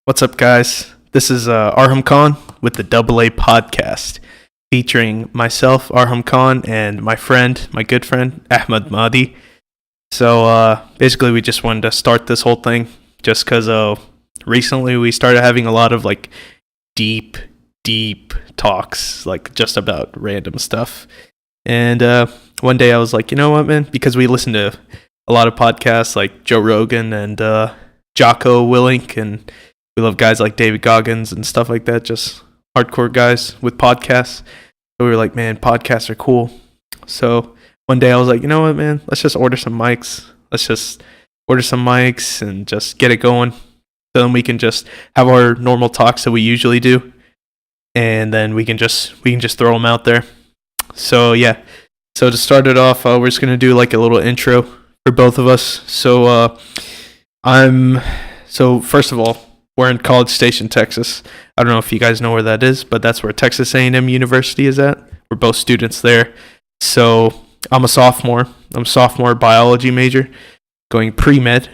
What's up, guys? This is Arham Khan with the DoubleA podcast, featuring myself, Arham Khan, and my good friend, Ahmed Mahdi. So basically, we just wanted to start this whole thing just because recently we started having a lot of deep, deep talks, just about random stuff. And one day I was like, you know what, man? Because we listen to a lot of podcasts like Joe Rogan and Jocko Willink, and we love guys like David Goggins and stuff like that, just hardcore guys with podcasts. So we were like, man, podcasts are cool. So one day I was like, you know what, man? Let's just order some mics. Let's just order some mics and just get it going. So then we can just have our normal talks that we usually do, and then we can just throw them out there. So yeah. So to start it off, we're just gonna do like a little intro for both of us. So first of all, we're in College Station, Texas. I don't know if you guys know where that is, but that's where Texas A&M University is at. We're both students there. So I'm a sophomore. I'm a sophomore biology major, going pre-med.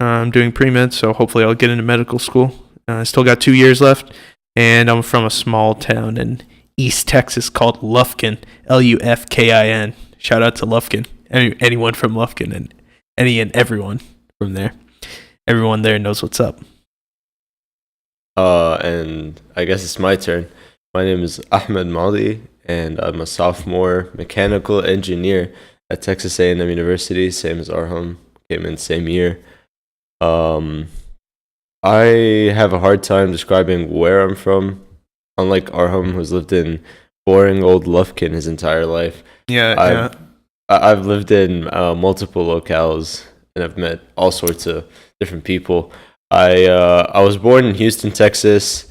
I'm doing pre-med, so hopefully I'll get into medical school. I still got 2 years left, and I'm from a small town in East Texas called Lufkin, Lufkin. Shout out to Lufkin. Anyone from Lufkin and everyone from there. Everyone there knows what's up. And I guess it's my turn. My name is Ahmed Mahdi, and I'm a sophomore mechanical engineer at Texas A&M University, same as Arham. Came in same year. I have a hard time describing where I'm from. Unlike Arham, who's lived in boring old Lufkin his entire life. I've lived in multiple locales, and I've met all sorts of different people. I was born in Houston, Texas.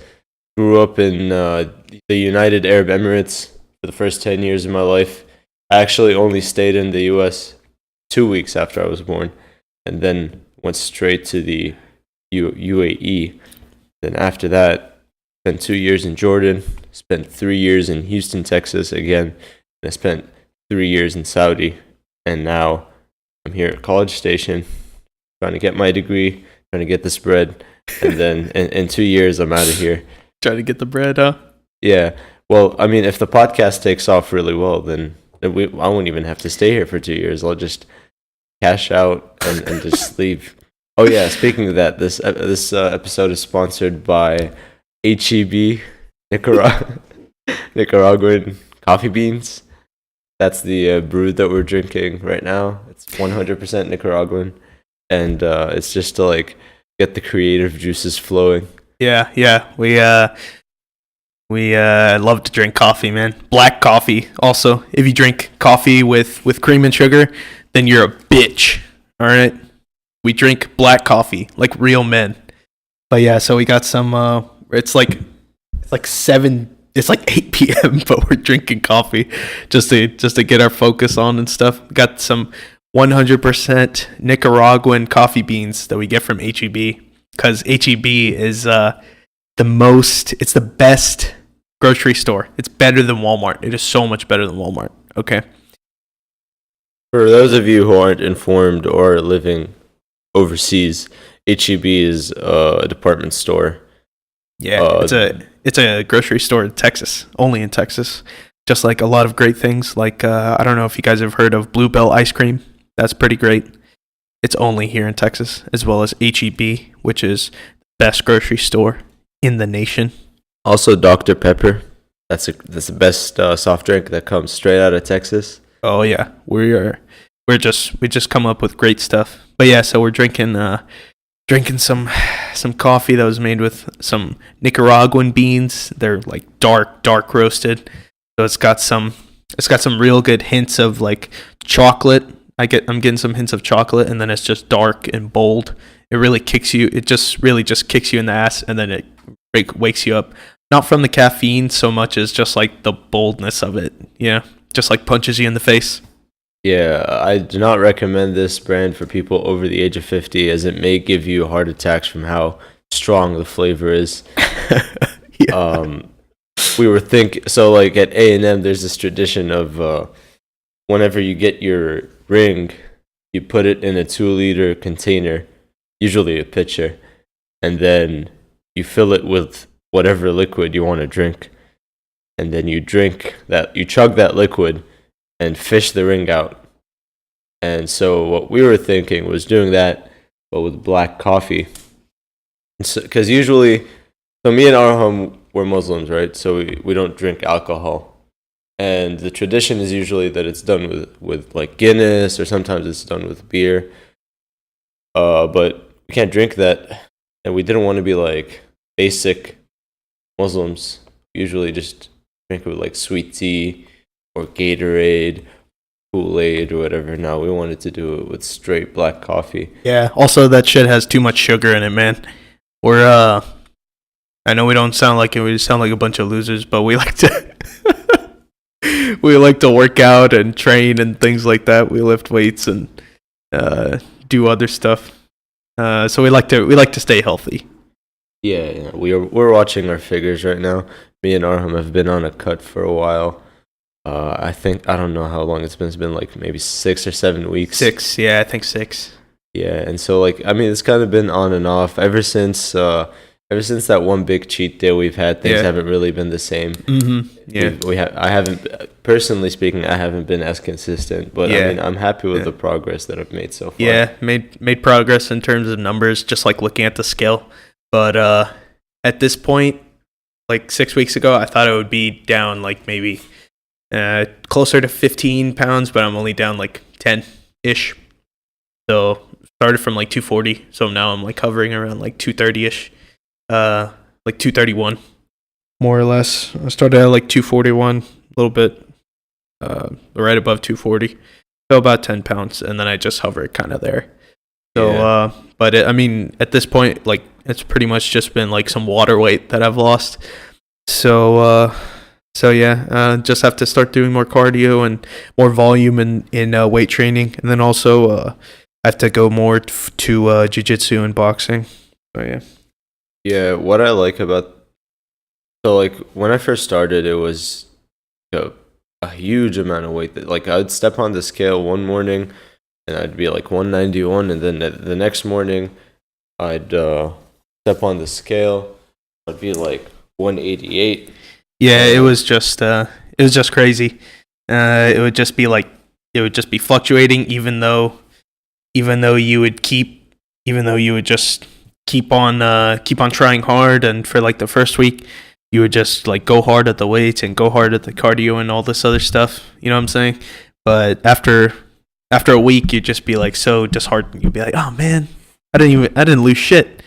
Grew up in the United Arab Emirates for the first 10 years of my life. I actually only stayed in the U.S. 2 weeks after I was born, and then went straight to the UAE. Then after that, spent 2 years in Jordan. Spent 3 years in Houston, Texas again. And I spent 3 years in Saudi, and now I'm here at College Station, trying to get my degree. Trying to get this bread, and then in 2 years I'm out of here. Trying to get the bread, huh? Yeah. Well, I mean, if the podcast takes off really well, then I won't even have to stay here for 2 years. I'll just cash out and just leave. Oh yeah. Speaking of that, this episode is sponsored by HEB Nicaraguan coffee beans. That's the brew that we're drinking right now. It's 100% Nicaraguan. And it's just to get the creative juices flowing. Yeah. We love to drink coffee, man. Black coffee. Also, if you drink coffee with cream and sugar, then you're a bitch. All right. We drink black coffee like real men. But yeah, so we got some. It's like 7. It's like 8 p.m. But we're drinking coffee just to get our focus on and stuff. We got some 100% Nicaraguan coffee beans that we get from HEB, because HEB is it's the best grocery store. It's better than Walmart. It is so much better than Walmart. Okay. For those of you who aren't informed or living overseas, HEB is a department store. Yeah, it's a grocery store in Texas, only in Texas. Just like a lot of great things, like I don't know if you guys have heard of Bluebell ice cream. That's pretty great. It's only here in Texas, as well as HEB, which is the best grocery store in the nation. Also, Dr. Pepper. That's the best soft drink that comes straight out of Texas. Oh yeah, we just come up with great stuff. But yeah, so we're drinking some coffee that was made with some Nicaraguan beans. They're like dark roasted. So it's got some real good hints of chocolate. I'm getting some hints of chocolate, and then it's just dark and bold. It really kicks you. It just really just kicks you in the ass, and then it wakes you up. Not from the caffeine so much as just the boldness of it. Yeah, just punches you in the face. Yeah, I do not recommend this brand for people over the age of 50, as it may give you heart attacks from how strong the flavor is. Yeah. We were so at A&M, there's this tradition of whenever you get your ring, you put it in a 2-liter container, usually a pitcher, and then you fill it with whatever liquid you want to drink, and then you chug that liquid and fish the ring out. And so what we were thinking was doing that, but with black coffee. Because usually, so me and Arham, we're Muslims, right? So we don't drink alcohol. And the tradition is usually that it's done with like Guinness, or sometimes it's done with beer. But we can't drink that, and we didn't want to be like basic Muslims. We usually just drink it with like sweet tea or Gatorade, Kool-Aid, or whatever. Now we wanted to do it with straight black coffee. Yeah. Also, that shit has too much sugar in it, man. I know we don't sound like it. We sound like a bunch of losers, but we like to we like to work out and train and things like that. We lift weights and do other stuff. So we like to stay healthy. Yeah, we're watching our figures right now. Me and Arham have been on a cut for a while. I don't know how long it's been. It's been like maybe 6 or 7 weeks. 6, yeah, I think 6. Yeah, and so like I mean, it's kind of been on and off ever since that one big cheat day we've had. Things haven't really been the same. Mm-hmm. Yeah, I haven't, personally speaking, I haven't been as consistent. But I mean, I'm happy with the progress that I've made so far. Yeah, made progress in terms of numbers, just like looking at the scale. But at this point, like 6 weeks ago, I thought it would be down like maybe closer to 15 pounds, but I'm only down like 10-ish. So started from like 240, so now I'm like hovering around like 230-ish, like 231, more or less. I started at like 241, a little bit, right above 240, so about 10 pounds, and then I just hover kind of there. So, but I mean, at this point, like it's pretty much just been like some water weight that I've lost. So yeah, just have to start doing more cardio and more volume in weight training, and then also I have to go more to jiu-jitsu and boxing. So yeah. Yeah, what I like about, so like when I first started, it was a huge amount of weight. Like I'd step on the scale one morning and I'd be like 191, and then the next morning I'd step on the scale, I'd be like 188. Yeah, it was just crazy. It would just be fluctuating, even though you would just keep on trying hard, and for like the first week you would just like go hard at the weights and go hard at the cardio and all this other stuff, you know what I'm saying? But after a week you'd just be like so disheartened. You'd be like, oh man, I didn't lose shit.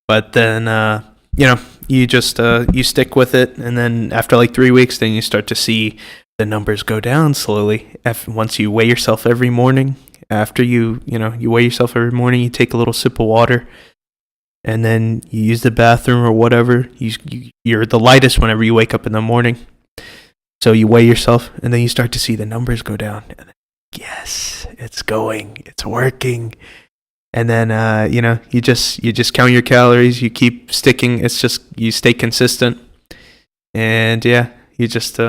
But then you just you stick with it, and then after like 3 weeks, then you start to see the numbers go down slowly. Once you weigh yourself every morning, after you weigh yourself every morning, you take a little sip of water, and then you use the bathroom or whatever. You're the lightest whenever you wake up in the morning. So you weigh yourself, and then you start to see the numbers go down. And then, yes, it's working. And then you just count your calories. You keep sticking. It's just you stay consistent, and yeah, you just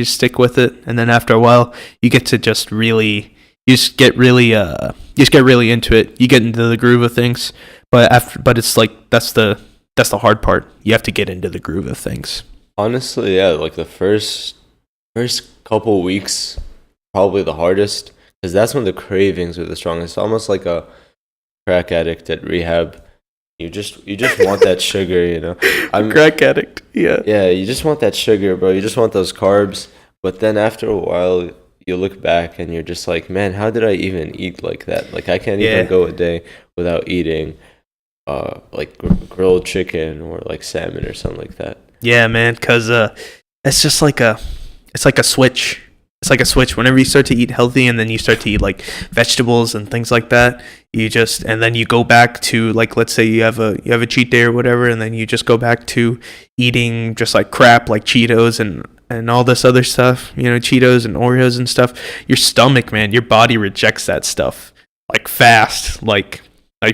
stick with it. And then after a while, you get to just get really into it. You get into the groove of things. But it's like that's the hard part. You have to get into the groove of things. Honestly, yeah, like the first couple weeks, probably the hardest, because that's when the cravings are the strongest. Almost like a crack addict at rehab. You just want that sugar, you know. I'm crack addict, yeah. Yeah, you just want that sugar, bro. You just want those carbs. But then after a while, you look back and you're just like, man, how did I even eat like that? Like I can't even go a day without eating like grilled chicken or like salmon or something like that. Yeah, man, because it's just like a switch. It's like a switch. Whenever you start to eat healthy, and then you start to eat like vegetables and things like that, and then you go back to, like, let's say you have a cheat day or whatever, and then you just go back to eating just like crap, like Cheetos and all this other stuff, Cheetos and Oreos and stuff. Your stomach, man, your body rejects that stuff like fast, like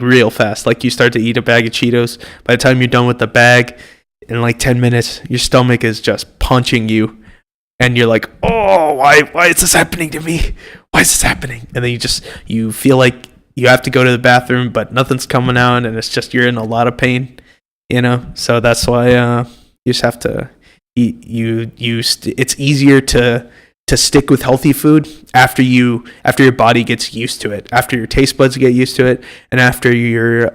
real fast. Like you start to eat a bag of Cheetos, by the time you're done with the bag, in like 10 minutes, your stomach is just punching you. And you're like, oh, why is this happening to me? Why is this happening? And then you feel like you have to go to the bathroom, but nothing's coming out, and it's just you're in a lot of pain. So that's why you just have to it's easier to stick with healthy food after your body gets used to it, after your taste buds get used to it, and after your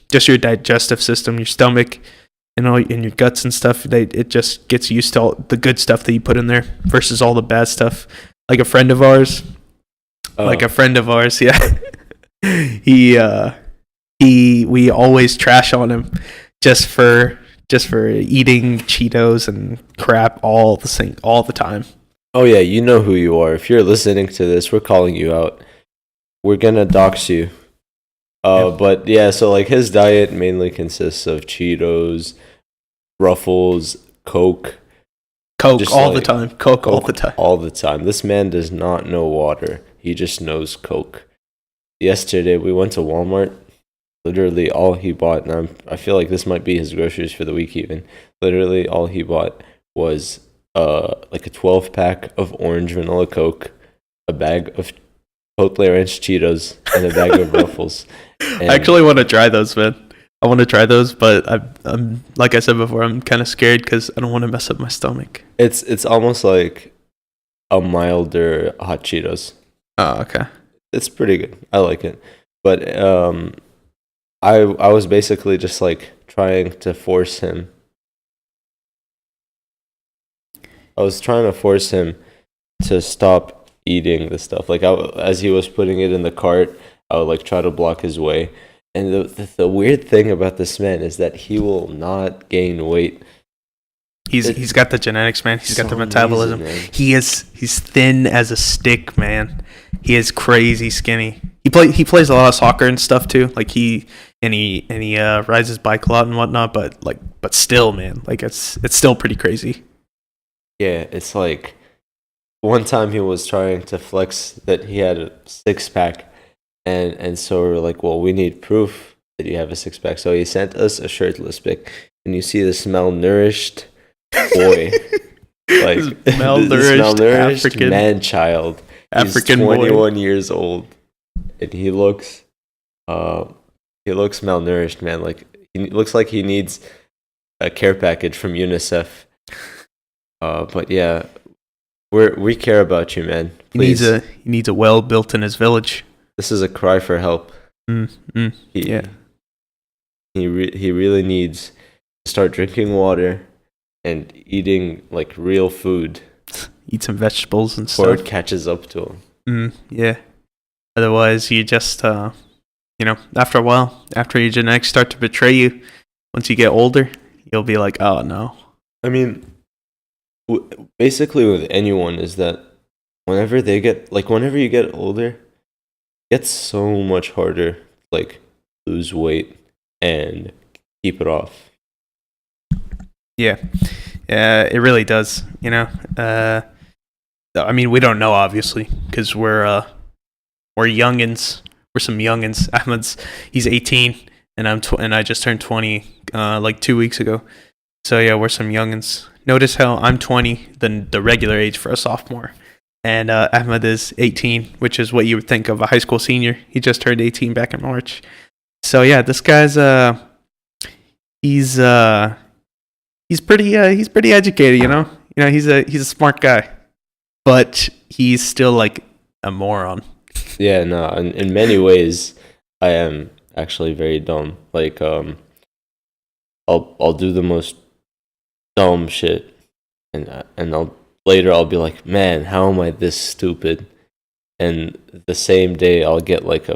just your digestive system, your stomach, in your guts and stuff. It just gets used to all the good stuff that you put in there versus all the bad stuff. Like a friend of ours, yeah. We always trash on him just for eating Cheetos and crap all the time. Oh yeah, you know who you are. If you're listening to this, we're calling you out. We're gonna dox you. But yeah, so like his diet mainly consists of Cheetos, Ruffles, Coke all the time. Coke all the time. All the time. This man does not know water. He just knows Coke. Yesterday we went to Walmart. Literally all he bought, and I feel like this might be his groceries for the week even. Literally all he bought was like a 12-pack of orange vanilla Coke, a bag of Chipotle Ranch Cheetos, and a bag of Ruffles. And I actually want to try those, man. I want to try those, but I'm like I said before, I'm kind of scared because I don't want to mess up my stomach. It's almost like a milder hot Cheetos. Oh, okay. It's pretty good. I like it, but I was basically just like trying to force him. I was trying to force him to stop eating the stuff. Like as he was putting it in the cart, I would like try to block his way. And the weird thing about this man is that he will not gain weight. He's got the genetics, man. He's got the metabolism. Amazing, He's thin as a stick, man. He is crazy skinny. He plays a lot of soccer and stuff too. Like he rides his bike a lot and whatnot. But still, man, like it's still pretty crazy. Yeah, it's like one time he was trying to flex that he had a 6-pack. And so we're like, well, we need proof that you have a 6-pack. So he sent us a shirtless pic, and you see this malnourished boy, like this malnourished African man-child. African He's 21 boy. years old, and he looks malnourished, man. Like he looks like he needs a care package from UNICEF. But yeah, we care about you, man. Please. He needs a well built in his village. This is a cry for help. Yeah. He really needs to start drinking water and eating like real food. Eat some vegetables and before stuff. it catches up to him. Yeah. Otherwise, you just, after a while, after your genetics start to betray you, once you get older, you'll be like, oh no. I mean, basically with anyone is that whenever you get older, it gets so much harder to like lose weight and keep it off. Yeah, it really does. I mean, we don't know obviously because we're youngins. We're some youngins. He's 18 and I just turned 20 like 2 weeks ago. So yeah, we're some youngins. Notice how I'm 20 than the regular age for a sophomore. And Ahmed is 18, which is what you would think of a high school senior. He just turned 18 back in March. So yeah, this guy's he's pretty educated, he's a smart guy, but he's still like a moron. Yeah, no, in many ways, I am actually very dumb. Like I'll do the most dumb shit, and I'll be like, man, how am I this stupid? And the same day I'll get like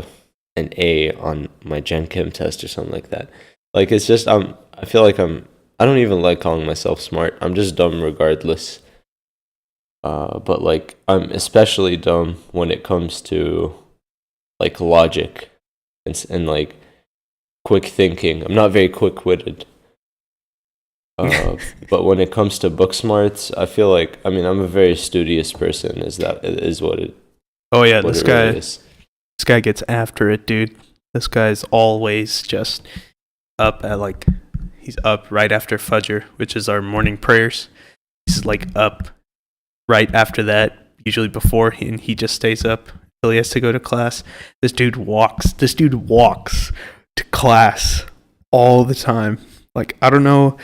an A on my Gen Chem test or something like that. Like it's just I feel like I don't even like calling myself smart. I'm just dumb regardless. But like I'm especially dumb when it comes to like logic and like quick thinking. I'm not very quick-witted. But when it comes to book smarts, I feel like I'm a very studious person. Is what it? Oh yeah, this guy. Really is. This guy gets after it, dude. This guy's always just up at he's up right after Fajr, which is our morning prayers. He's like up right after that, usually before, and he just stays up till he has to go to class. This dude walks to class all the time. Like, I don't know.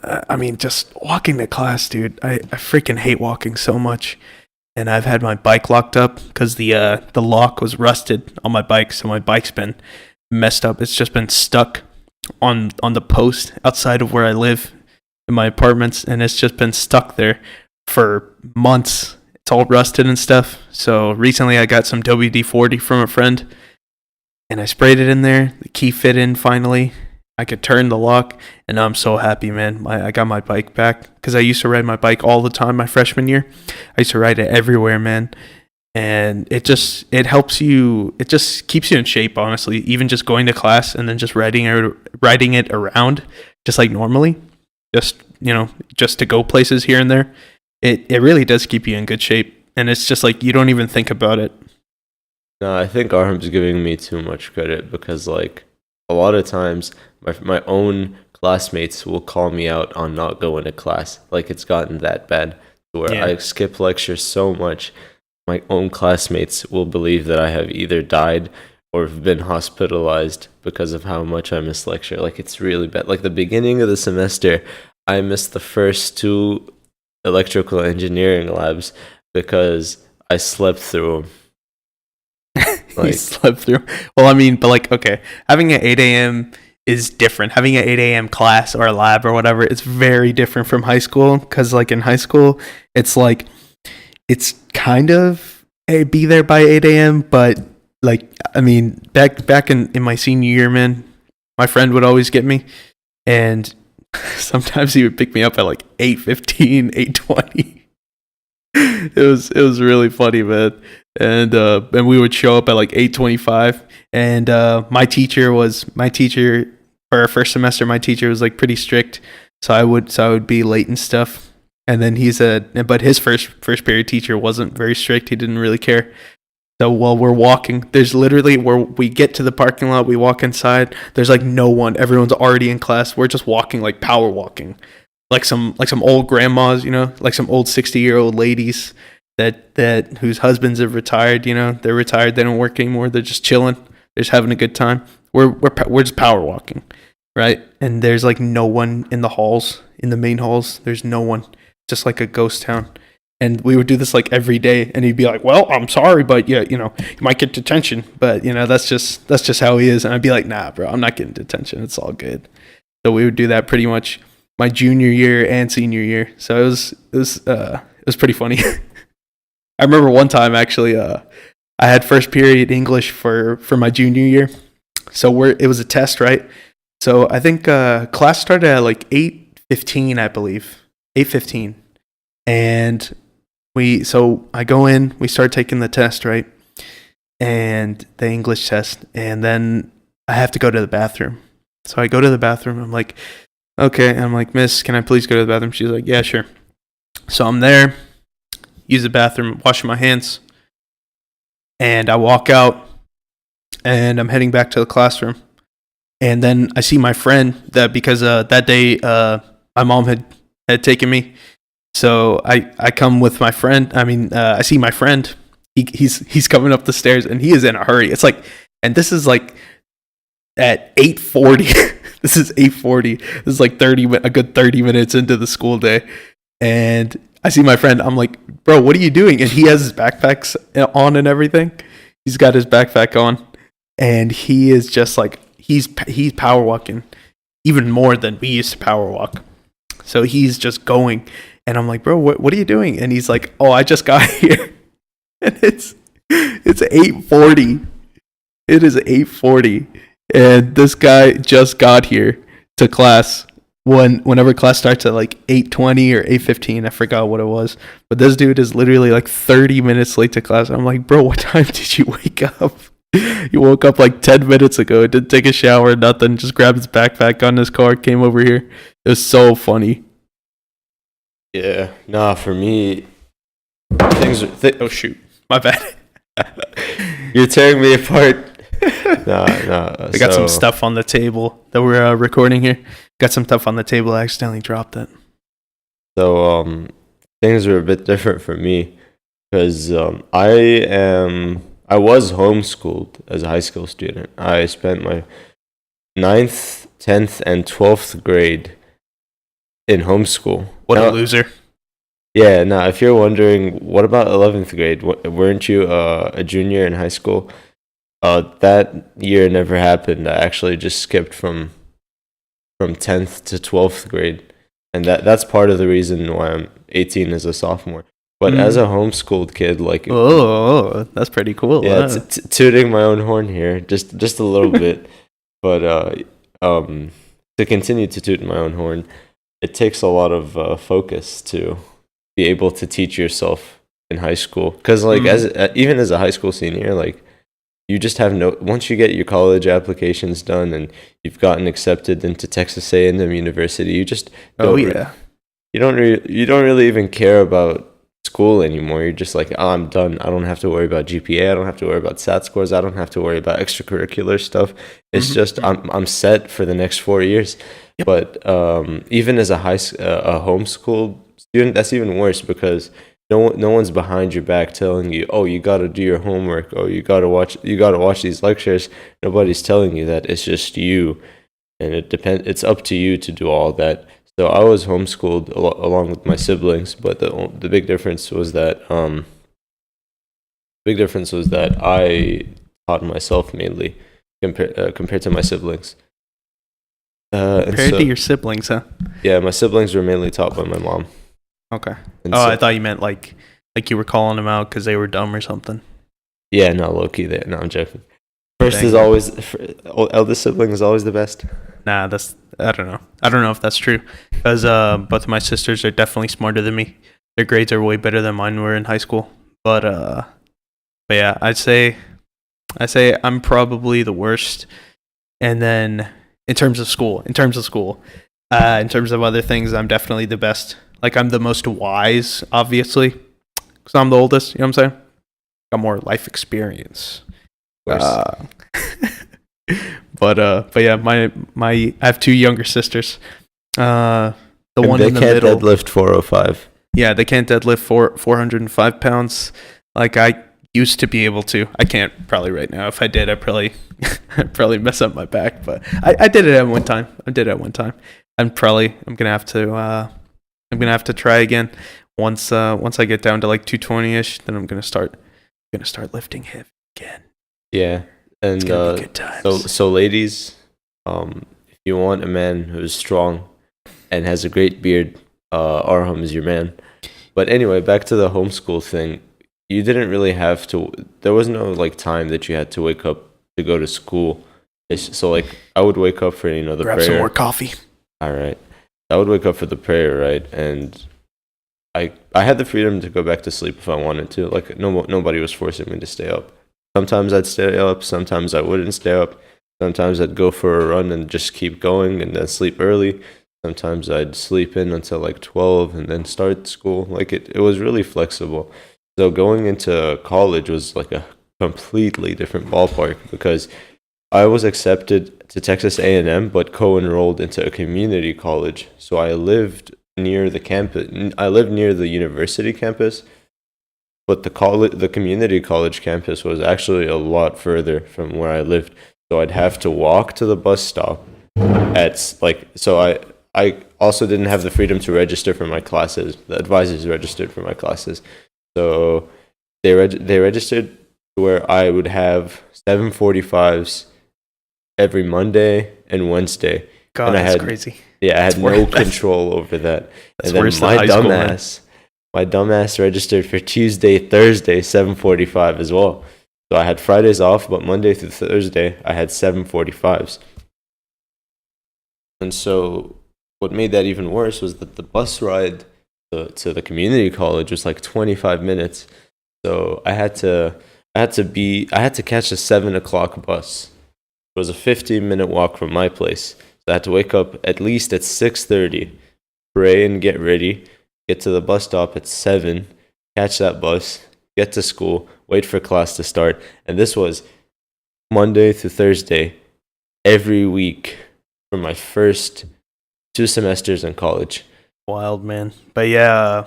I mean, just walking to class, dude. I freaking hate walking so much. And I've had my bike locked up because the lock was rusted on my bike, so my bike's been messed up. It's just been stuck on the post outside of where I live in my apartments, and it's just been stuck there for months. It's all rusted and stuff. So recently I got some WD-40 from a friend, and I sprayed it in there. The key fit in finally. I could turn the lock, and now I'm so happy, man. I got my bike back because I used to ride my bike all the time my freshman year. I used to ride it everywhere, man. And it helps you. It just keeps you in shape, honestly. Even just going to class and then just riding it around, just like normally, just to go places here and there. It really does keep you in good shape, and it's just like you don't even think about it. No, I think Arham's giving me too much credit because, like, a lot of times my own classmates will call me out on not going to class. Like, it's gotten that bad to where I skip lectures so much. My own classmates will believe that I have either died or have been hospitalized because of how much I miss lecture. Like, it's really bad. Like, the beginning of the semester, I missed the first 2 electrical engineering labs because I slept through them. You slept through. Well, I mean, but like, okay, having an 8 a.m. is different. Having an 8 a.m. class or a lab or whatever, it's very different from high school. Because like in high school, it's like, it's kind of, hey, be there by 8 a.m. But like, I mean, back in my senior year, man, my friend would always get me. And sometimes he would pick me up at like 8:15, 8:20. It was really funny, man. And we would show up at like 8:25. And my teacher for our first semester. My teacher was like pretty strict, so I would be late and stuff. And then but his first period teacher wasn't very strict. He didn't really care. So while we're walking, there's literally where we get to the parking lot, we walk inside. There's like no one. Everyone's already in class. We're just walking, like power walking, like some old grandmas, like some old 60-year-old ladies that whose husbands have retired. They're retired. They don't work anymore. They're just chilling. They're just having a good time. We're just power walking, right? And there's like no one in the halls, in the main halls. There's no one. Just like a ghost town. And we would do this like every day, and he'd be like, "Well, I'm sorry, but yeah, you might get detention, but that's just how he is." And I'd be like, "Nah, bro, I'm not getting detention. It's all good." So we would do that pretty much my junior year and senior year. So it was pretty funny. I remember one time actually, I had first period English for my junior year. So it was a test, right? So I think class started at like 8:15, I believe, 8:15, and I go in, we start taking the test, right? And the English test, and then I have to go to the bathroom. So I go to the bathroom. I'm like, okay. And I'm like, "Miss, can I please go to the bathroom?" She's like, "Yeah, sure." So I'm there, use the bathroom, washing my hands, and I walk out, and I'm heading back to the classroom. And then I see my friend because that day my mom had taken me. So I come with my friend. I mean, I see my friend. He's coming up the stairs, and he is in a hurry. It's like, and this is like at 8:40. This is 8:40. This is like a good 30 minutes into the school day, and I see my friend. I'm like, "Bro, what are you doing?" And he has his backpacks on and everything. He's got his backpack on, and he is just like he's power walking even more than we used to power walk. So he's just going. And I'm like, "Bro, what are you doing?" And he's like, "Oh, I just got here." And it's 8:40. It is 8:40. And this guy just got here to class whenever class starts at like 8:20 or 8:15. I forgot what it was. But this dude is literally like 30 minutes late to class. I'm like, "Bro, what time did you wake up?" He woke up like 10 minutes ago. Didn't take a shower, nothing. Just grabbed his backpack, got in his car, came over here. It was so funny. Yeah, nah, for me, Oh shoot, my bad. You're tearing me apart. Nah. I got some stuff on the table that we're recording here. Got some stuff on the table. I accidentally dropped it. So things are a bit different for me because I was homeschooled as a high school student. I spent my 9th 10th and 12th grade in homeschool. What Now, a loser. yeah, now if you're wondering, what about 11th grade? Weren't you a junior in high school? That year never happened. I actually just skipped from 10th to 12th grade. And that's part of the reason why I'm 18 as a sophomore. But as a homeschooled kid, like, That's pretty cool. yeah, Huh? tooting my own horn here, just a little bit. But to continue to toot my own horn, it takes a lot of focus to be able to teach yourself in high school. Because like even as a high school senior, like you just have no. Once you get your college applications done and you've gotten accepted into Texas A&M University, you just don't. You don't really even care about school anymore. You're just like, oh, I'm done. I don't have to worry about GPA. I don't have to worry about SAT scores. I don't have to worry about extracurricular stuff. It's just I'm set for the next 4 years. Yep. But even as a homeschool student, that's even worse because no one's behind your back telling you, oh, you got to do your homework. Oh, you got to watch these lectures. Nobody's telling you that. It's just you, and it's up to you to do all that. So I was homeschooled along with my siblings, but the big difference was that I taught myself mainly compared to my siblings. Compared to your siblings, huh? Yeah, my siblings were mainly taught by my mom. Okay. And I thought you meant like you were calling them out because they were dumb or something. Yeah, no, low key there. No, I'm joking. First Dang. is always eldest sibling is always the best. Nah, I don't know. I don't know if that's true because both of my sisters are definitely smarter than me. Their grades are way better than mine were in high school. But yeah, I'd say I'm probably the worst. And then in terms of school, in terms of other things, I'm definitely the best. Like I'm the most wise, obviously, because I'm the oldest. You know what I'm saying? Got more life experience. But yeah, my I have two younger sisters. The one in the middle. They can't deadlift 405. Yeah, they can't deadlift 405 pounds like I used to be able to. I can't probably right now. If I did, I'd probably mess up my back. But I did it at one time. I'm gonna have to try again once I get down to like 220ish. Then I'm gonna start lifting heavy again. Yeah, and good times. so ladies, if you want a man who's strong and has a great beard, Arham is your man. But anyway, back to the homeschool thing. You didn't really have to. There was no like time that you had to wake up to go to school. So like I would wake up for the Grab prayer. some more coffee. All right, I would wake up for the prayer, right, and I had the freedom to go back to sleep if I wanted to. Like nobody was forcing me to stay up. Sometimes I'd stay up, sometimes I wouldn't stay up. Sometimes I'd go for a run and just keep going and then sleep early. Sometimes I'd sleep in until like 12 and then start school. Like it was really flexible. So going into college was like a completely different ballpark because I was accepted to Texas A&M but co-enrolled into a community college. So I lived near the campus. I lived near the university campus. But the community college campus was actually a lot further from where I lived, so I'd have to walk to the bus stop. I also didn't have the freedom to register for my classes. The advisors registered for my classes, so they registered where I would have 7:45s every Monday and Wednesday. God, and that's crazy. Yeah, I had no control over that. That's and then worse than high school, man. My dumbass registered for Tuesday, Thursday, 7:45 as well. So I had Fridays off, but Monday through Thursday, I had 7:45s. And so what made that even worse was that the bus ride to the community college was like 25 minutes. So I had to catch a 7 o'clock bus. It was a 15-minute walk from my place. So I had to wake up at least at 6:30, pray and get ready. Get to the bus stop at 7, catch that bus, get to school, wait for class to start. And this was Monday through Thursday, every week for my first 2 semesters in college. Wild, man. But yeah,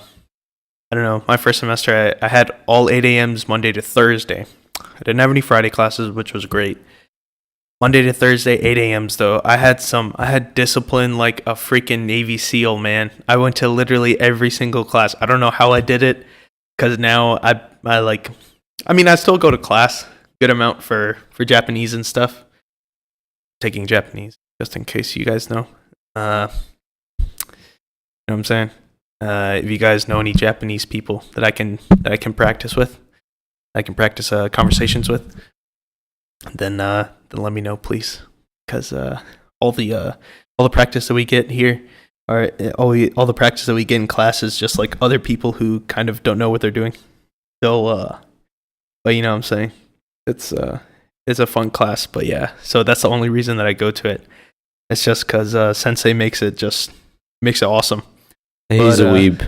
I don't know. My first semester, I had all 8 a.m.s Monday to Thursday. I didn't have any Friday classes, which was great. Monday to Thursday, 8 a.m.s though. I had discipline like a freaking Navy SEAL, man. I went to literally every single class. I don't know how I did it, because now I like, I mean, I still go to class, good amount for Japanese and stuff. Taking Japanese, just in case you guys know. You know what I'm saying? If you guys know any Japanese people that I can practice with, I can practice conversations with, then let me know, please, because all the practice that we get here, or all the practice that we get in class is just like other people who kind of don't know what they're doing. So, but you know what I'm saying? It's a fun class, but yeah. So that's the only reason that I go to it. It's just because Sensei makes it awesome. He's a weeb.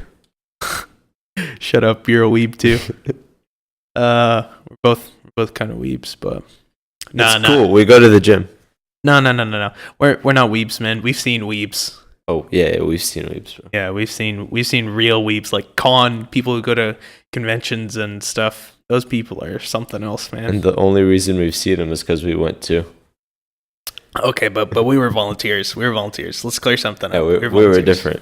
Shut up, you're a weeb too. We're both kind of weebs, but cool. We go to the gym. No. We're not weebs, man. We've seen weebs. Oh yeah, we've seen weebs, bro. Yeah, we've seen real weebs, like people who go to conventions and stuff. Those people are something else, man. And the only reason we've seen them is because we went to. Okay, but we were volunteers. Let's clear something up. Yeah, we were different.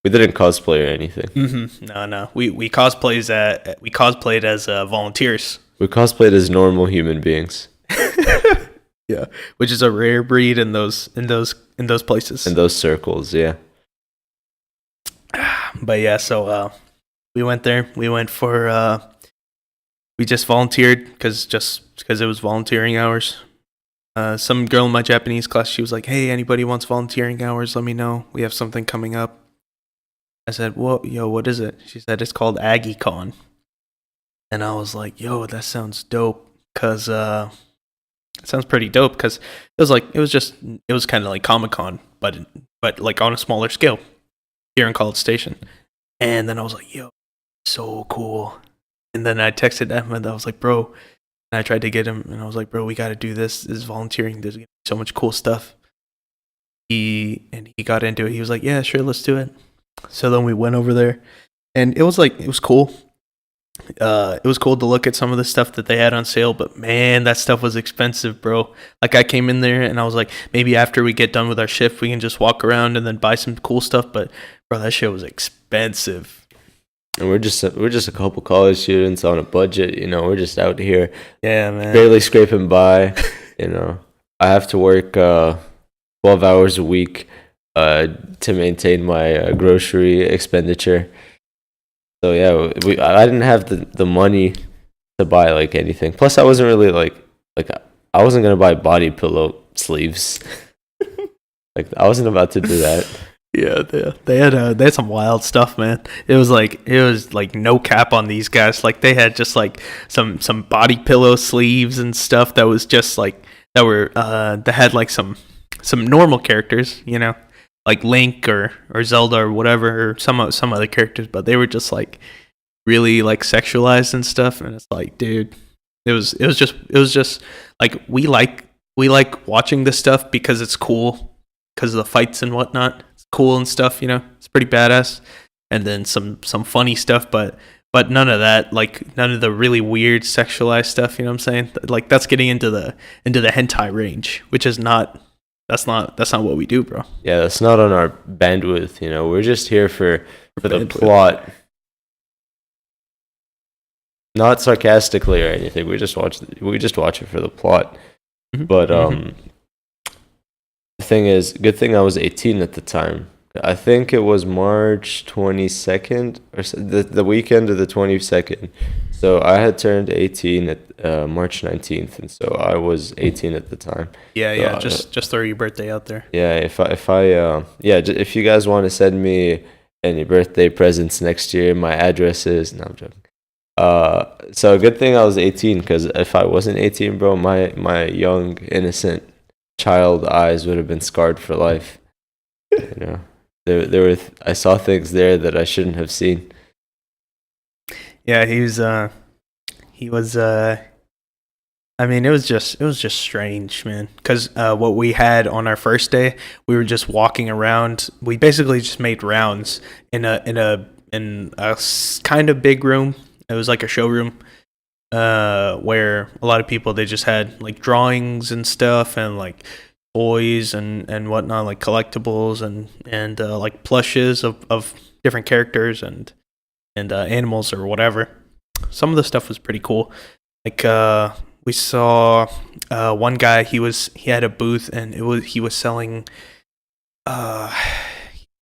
We didn't cosplay or anything. Mm-hmm. No. We cosplayed as volunteers. We cosplayed as normal human beings. Yeah, which is a rare breed in those places. In those circles, yeah. But yeah, so we went there. We went for we just volunteered because it was volunteering hours. Some girl in my Japanese class, she was like, "Hey, anybody wants volunteering hours? Let me know. We have something coming up." I said, "What is it?" She said, "It's called AggieCon." And I was like, "Yo, that sounds dope." Cause it sounds pretty dope. Cause it was kind of like Comic-Con, but like on a smaller scale here in College Station. And then I was like, "Yo, so cool." And then I texted Ahmed. I was like, "Bro," and I tried to get him, and I was like, "Bro, we got to do this. This is volunteering. There's gonna be so much cool stuff." He got into it. He was like, "Yeah, sure, let's do it." So then we went over there, and it was cool. It was cool to look at some of the stuff that they had on sale, but man, that stuff was expensive, bro. Like, I came in there and I was like, maybe after we get done with our shift, we can just walk around and then buy some cool stuff. But bro, that shit was expensive. And we're just a couple college students on a budget, you know. We're just out here, yeah, man, barely scraping by. You know, I have to work 12 hours a week to maintain my grocery expenditure. So yeah, I didn't have the money to buy like anything. Plus, I wasn't really like I wasn't gonna buy body pillow sleeves. Like, I wasn't about to do that. Yeah, they had some wild stuff, man. It was like no cap on these guys. Like, they had just like some body pillow sleeves and stuff that was just like that had like some normal characters, you know, like Link or Zelda or whatever, or some other characters, but they were just like really like sexualized and stuff. And it's like, dude, it was just like we like watching this stuff because it's cool, because of the fights and whatnot. It's cool and stuff, you know. It's pretty badass. And then some funny stuff, but none of that, like none of the really weird sexualized stuff. You know what I'm saying? Like, that's getting into the hentai range, which is not. That's not what we do, bro. Yeah, that's not on our bandwidth, you know. We're just here for the plot. Not sarcastically or anything. We just watch it for the plot. Mm-hmm. But the thing is, good thing I was 18 at the time. I think it was March 22nd or the weekend of the 22nd. So I had turned 18 at March 19th, and so I was 18 at the time. Yeah, so, just throw your birthday out there. Yeah, if you guys want to send me any birthday presents next year, my address is. No, I'm joking. So good thing I was 18, because if I wasn't 18, bro, my young innocent child eyes would have been scarred for life. You know, there were I saw things there that I shouldn't have seen. Yeah, he was. I mean, it was just strange, man. Because what we had on our first day, we were just walking around. We basically just made rounds in a kind of big room. It was like a showroom, where a lot of people, they just had like drawings and stuff and like toys and whatnot, like collectibles and like plushes of different characters and animals or whatever. Some of the stuff was pretty cool. Like we saw one guy. He had a booth, and he was uh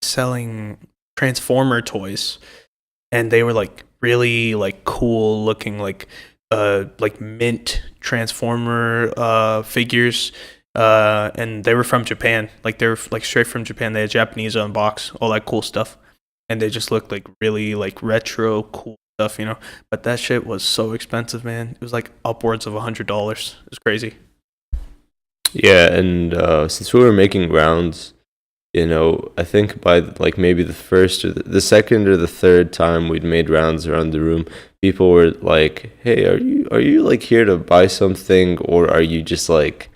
selling Transformer toys, and they were like really like cool looking, like mint Transformer figures. And they were from Japan. Like they were like straight from Japan. They had Japanese on box, all that cool stuff, and they just looked like really like retro cool stuff, you know. But that shit was so expensive, man. It was like upwards of $100. It was crazy. Yeah, and since we were making rounds, I think by like maybe the first or the second or the third time we'd made rounds around the room, people were like, "Hey, are you like here to buy something, or are you just like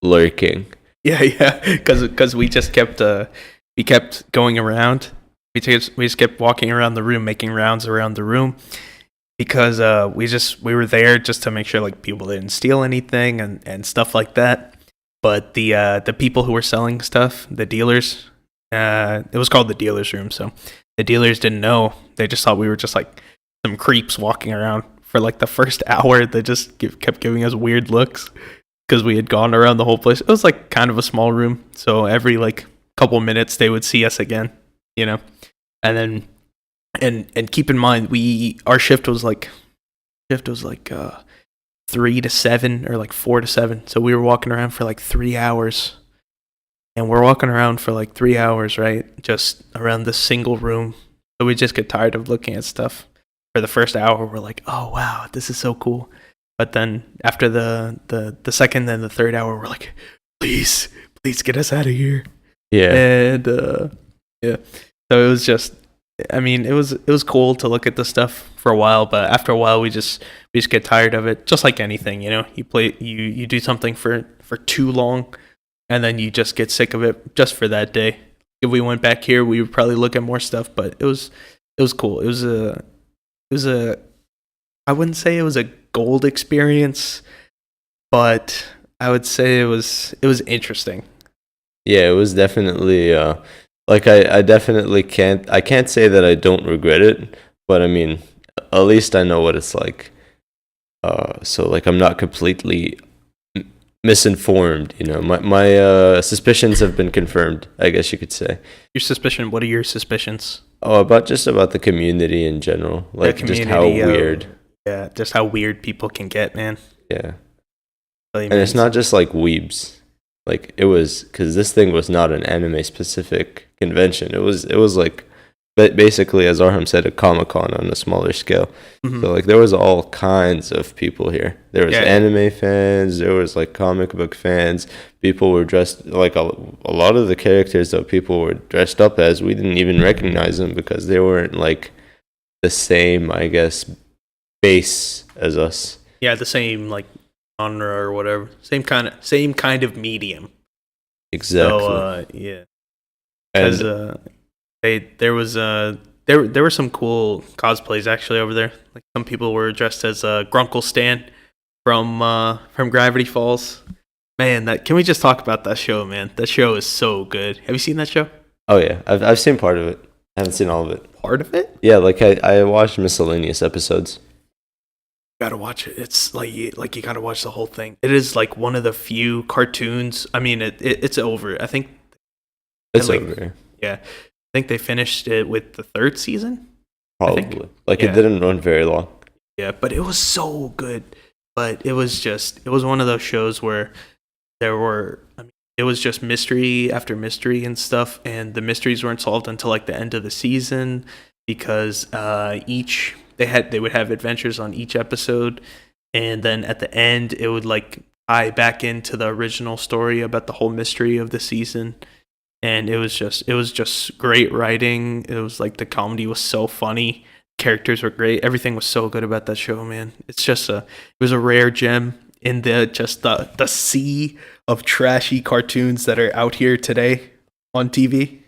lurking?" Yeah, because we kept going around. We just kept walking around the room, making rounds around the room, because we were there just to make sure like people didn't steal anything and stuff like that. But the people who were selling stuff, the dealers, it was called the dealers room. So the dealers didn't know. They just thought we were just like some creeps walking around for like the first hour. They just kept giving us weird looks because we had gone around the whole place. It was like kind of a small room, so every like couple minutes they would see us again, you know. And then and keep in mind, our shift was like 3 to 7 or like 4 to 7. So we were walking around for like 3 hours. And we're walking around for like 3 hours, right? Just around this single room. So we just get tired of looking at stuff. For the first hour, we're like, oh wow, this is so cool. But then after the second and the third hour, we're like, please get us out of here. Yeah. And yeah. So it was just, I mean, it was cool to look at the stuff for a while, but after a while we just get tired of it. Just like anything, you know, you do something for too long, and then you just get sick of it just for that day. If we went back here, we would probably look at more stuff, but it was cool. It was a I wouldn't say it was a gold experience, but I would say it was interesting. Yeah, it was definitely like I definitely can't say that I don't regret it, but I mean, at least I know what it's like. So like I'm not completely misinformed, My suspicions have been confirmed, I guess you could say. Your suspicion? What are your suspicions? Oh, about the community in general, like just how weird. Yeah, just how weird people can get, man. Yeah, and it's not just like weebs. Like it was, because this thing was not an anime specific convention. It was like, basically, as Arham said, a Comic-Con on a smaller scale. Mm-hmm. So like there was all kinds of people here. There was anime fans. There was like comic book fans. People were dressed like a lot of the characters that people were dressed up as. We didn't even recognize them because they weren't like the same, I guess, base as us. Yeah, the same like genre or whatever. Same kind of medium. Exactly. So yeah. Because there were some cool cosplays actually over there. Like some people were dressed as Grunkle Stan from Gravity Falls. Man, can we just talk about that show, man? That show is so good. Have you seen that show? Oh yeah, I've seen part of it. I haven't seen all of it. Part of it? Yeah, like I watched miscellaneous episodes. You gotta watch it. It's like you gotta watch the whole thing. It is like one of the few cartoons. I mean, it's over. I think it's over. Yeah, I think they finished it with the 3rd season. Probably. It didn't run very long. Yeah, but it was so good. But it was one of those shows where it was just mystery after mystery and stuff, and the mysteries weren't solved until like the end of the season, because they would have adventures on each episode, and then at the end it would like tie back into the original story about the whole mystery of the season. And it was just great writing. It was like the comedy was so funny, characters were great, everything was so good about that show, man. It was a rare gem in the sea of trashy cartoons that are out here today on TV.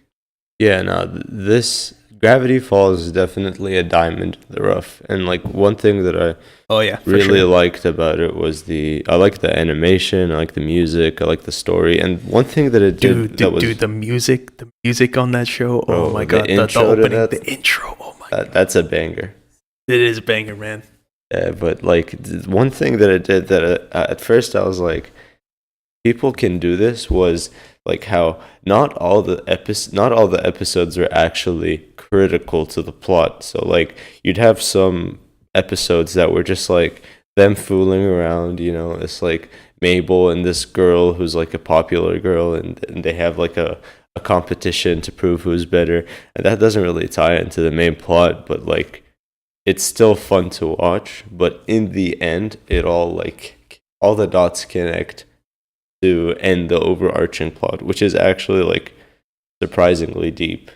Yeah, no, this Gravity Falls is definitely a diamond in the rough, and like one thing that I Oh yeah, for really sure. liked about it was I like the animation, I like the music, I like the story, and one thing that it did that was, The music on that show. Oh bro, my the god, the intro to opening, that, the intro. Oh my god, that's a banger. it is a banger, man. Yeah, but like one thing that it did that at first I was like, people can do this, was like how not all the episodes are actually critical to the plot. So like you'd have some episodes that were just like them fooling around, it's like Mabel and this girl who's like a popular girl, and they have like a competition to prove who's better, and that doesn't really tie into the main plot, but like it's still fun to watch. But in the end, it all the dots connect to end the overarching plot, which is actually like surprisingly deep.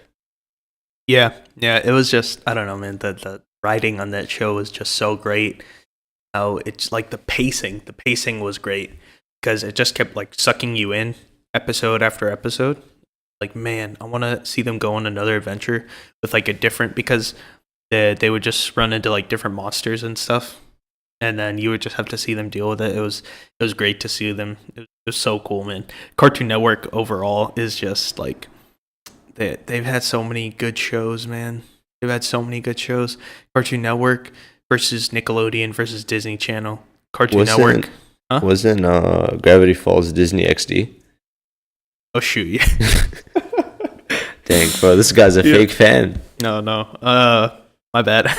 Yeah, yeah. It was just, I don't know, man. The writing on that show was just so great. How it's like the pacing was great because it just kept like sucking you in episode after episode. Like, man, I want to see them go on another adventure with like a different, because they would just run into like different monsters and stuff, and then you would just have to see them deal with it. It was great to see them. It was so cool, man. Cartoon Network overall is just like they've had so many good shows, man. They've had so many good shows. Cartoon Network versus Nickelodeon versus Disney Channel. Cartoon Wasn't Network. Huh? wasn't Gravity Falls Disney XD? Oh shoot, yeah. Dang, bro, this guy's a Yeah. fake fan. No. My bad.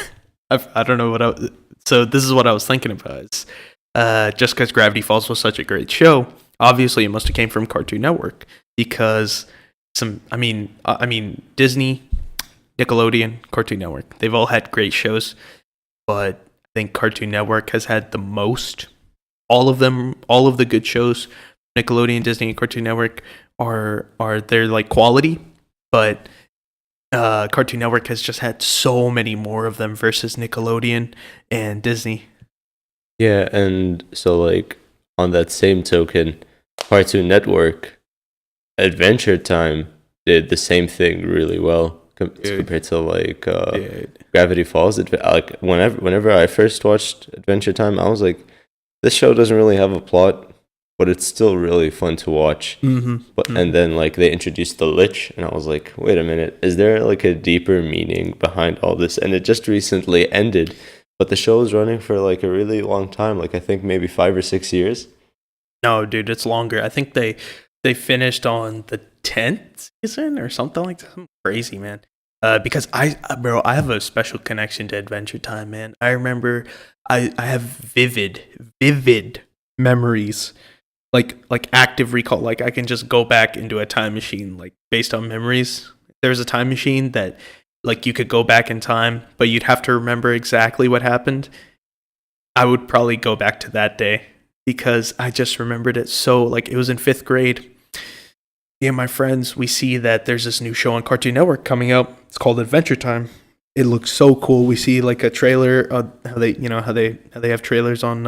I don't know what so this is what I was thinking about. Is, just because Gravity Falls was such a great show, obviously it must have came from Cartoon Network because I mean Disney, Nickelodeon, Cartoon Network. They've all had great shows, but I think Cartoon Network has had the most. All of them, all of the good shows, Nickelodeon, Disney, and Cartoon Network are they're like quality, but Cartoon Network has just had so many more of them versus Nickelodeon and Disney. Yeah, and so like on that same token, Cartoon Network Adventure Time did the same thing really well compared to like Dude. Gravity Falls. Like whenever I first watched Adventure Time, I was like, this show doesn't really have a plot, but it's still really fun to watch. And then like they introduced the Lich, and I was like, wait a minute, is there like a deeper meaning behind all this? And it just recently ended, but the show was running for like a really long time, like I think maybe 5 or 6 years. No, dude, it's longer. I think they finished on the 10th season or something like that. Something crazy, man. Because bro, I have a special connection to Adventure Time, man. I remember I have vivid memories, like active recall. Like I can just go back into a time machine, like based on memories. There was a time machine that like you could go back in time, but you'd have to remember exactly what happened. I would probably go back to that day because I just remembered it so, like, it was in 5th grade. Me and my friends, we see that there's this new show on Cartoon Network coming out. It's called Adventure Time. It looks so cool. We see like a trailer, how they have trailers on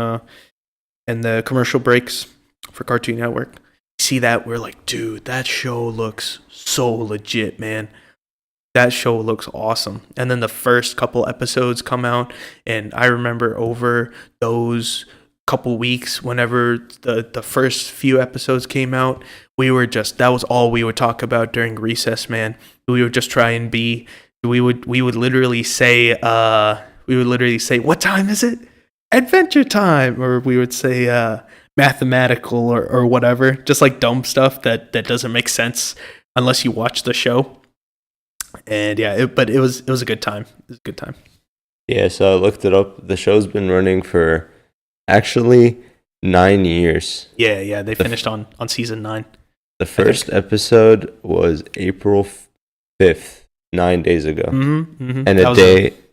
and the commercial breaks for Cartoon Network. We see that, we're like, dude, that show looks so legit, man. That show looks awesome. And then the first couple episodes come out, and I remember over those couple weeks, whenever the first few episodes came out, that was all we would talk about during recess, man. We would just try and we would literally say what time is it? Adventure Time. Or we would say mathematical or whatever, just like dumb stuff that doesn't make sense unless you watch the show. And yeah, but it was a good time. It was a good time. Yeah, so I looked it up. The show's been running for actually 9 years. Yeah, they finished on season 9. The first episode was April 5th, 9 days ago, and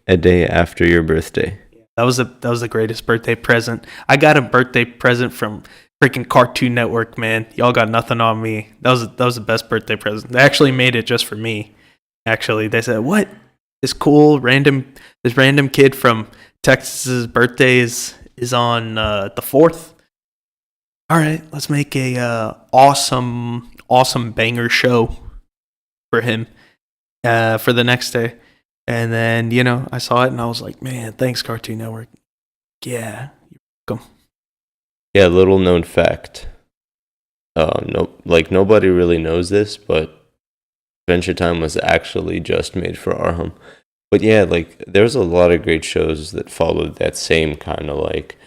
a day after your birthday. That was the greatest birthday present. I got a birthday present from freaking Cartoon Network, man. Y'all got nothing on me. That was the best birthday present. They actually made it just for me. Actually, they said, "What? This random kid from Texas's birthday is on the 4th. All right, let's make a awesome banger show for him for the next day." And then, I saw it and I was like, man, thanks, Cartoon Network. Yeah, you're welcome. Yeah, little known fact. No, like nobody really knows this, but Adventure Time was actually just made for Arham. But yeah, like there's a lot of great shows that followed that same kind of like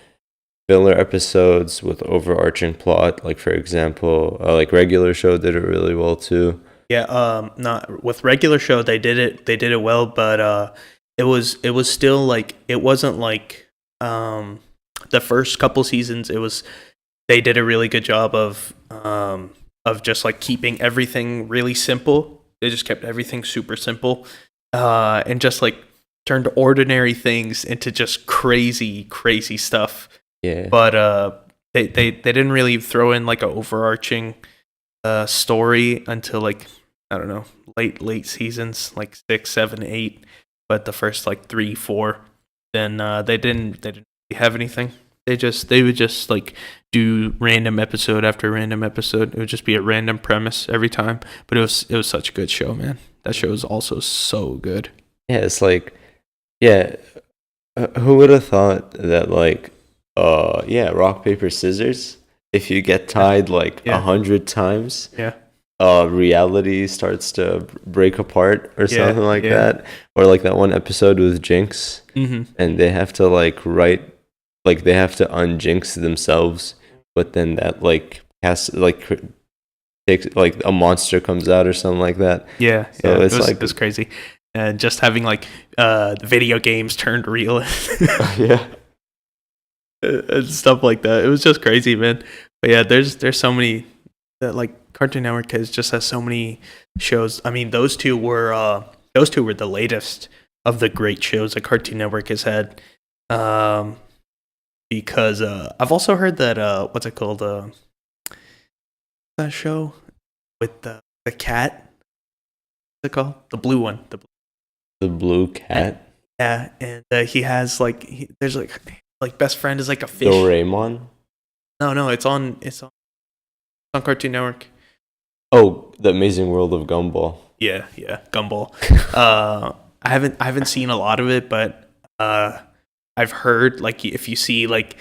filler episodes with overarching plot. Like for example, like Regular Show did it really well too. Yeah, not with Regular Show they did it well, but it was still like it wasn't like the first couple seasons. They did a really good job of just like keeping everything really simple. They just kept everything super simple, and just like turned ordinary things into just crazy stuff. Yeah. But they didn't really throw in like an overarching story until like, I don't know, late seasons, like 6, 7, 8. But the first like 3, 4, then they didn't really have anything. They would just like do random episode after random episode. It would just be a random premise every time. But it was such a good show, man. That show is also so good. Yeah, it's like, yeah, who would have thought that like, yeah, rock paper scissors. If you get tied like 100 times, Yeah. Reality starts to break apart or Yeah, something like yeah. that. Or like that one episode with Jinx, Mm-hmm. and they have to like write, like they have to unjinx themselves, but then that like has like takes like a monster comes out or something like that. Yeah. So Yeah. it's like- it was crazy. And just having like the video games turned real. Yeah. And stuff like that. It was just crazy, man. But yeah, there's so many that like Cartoon Network has so many shows. I mean, those two were the latest of the great shows that Cartoon Network has had. Because I've also heard that what's it called? That show with the cat. What's it called? The blue one. The blue cat. Yeah, and he has like there's like best friend is like a fish. Doraemon. No, it's on Cartoon Network. Oh, The Amazing World of Gumball. Yeah, Gumball. I haven't seen a lot of it, but I've heard like if you see like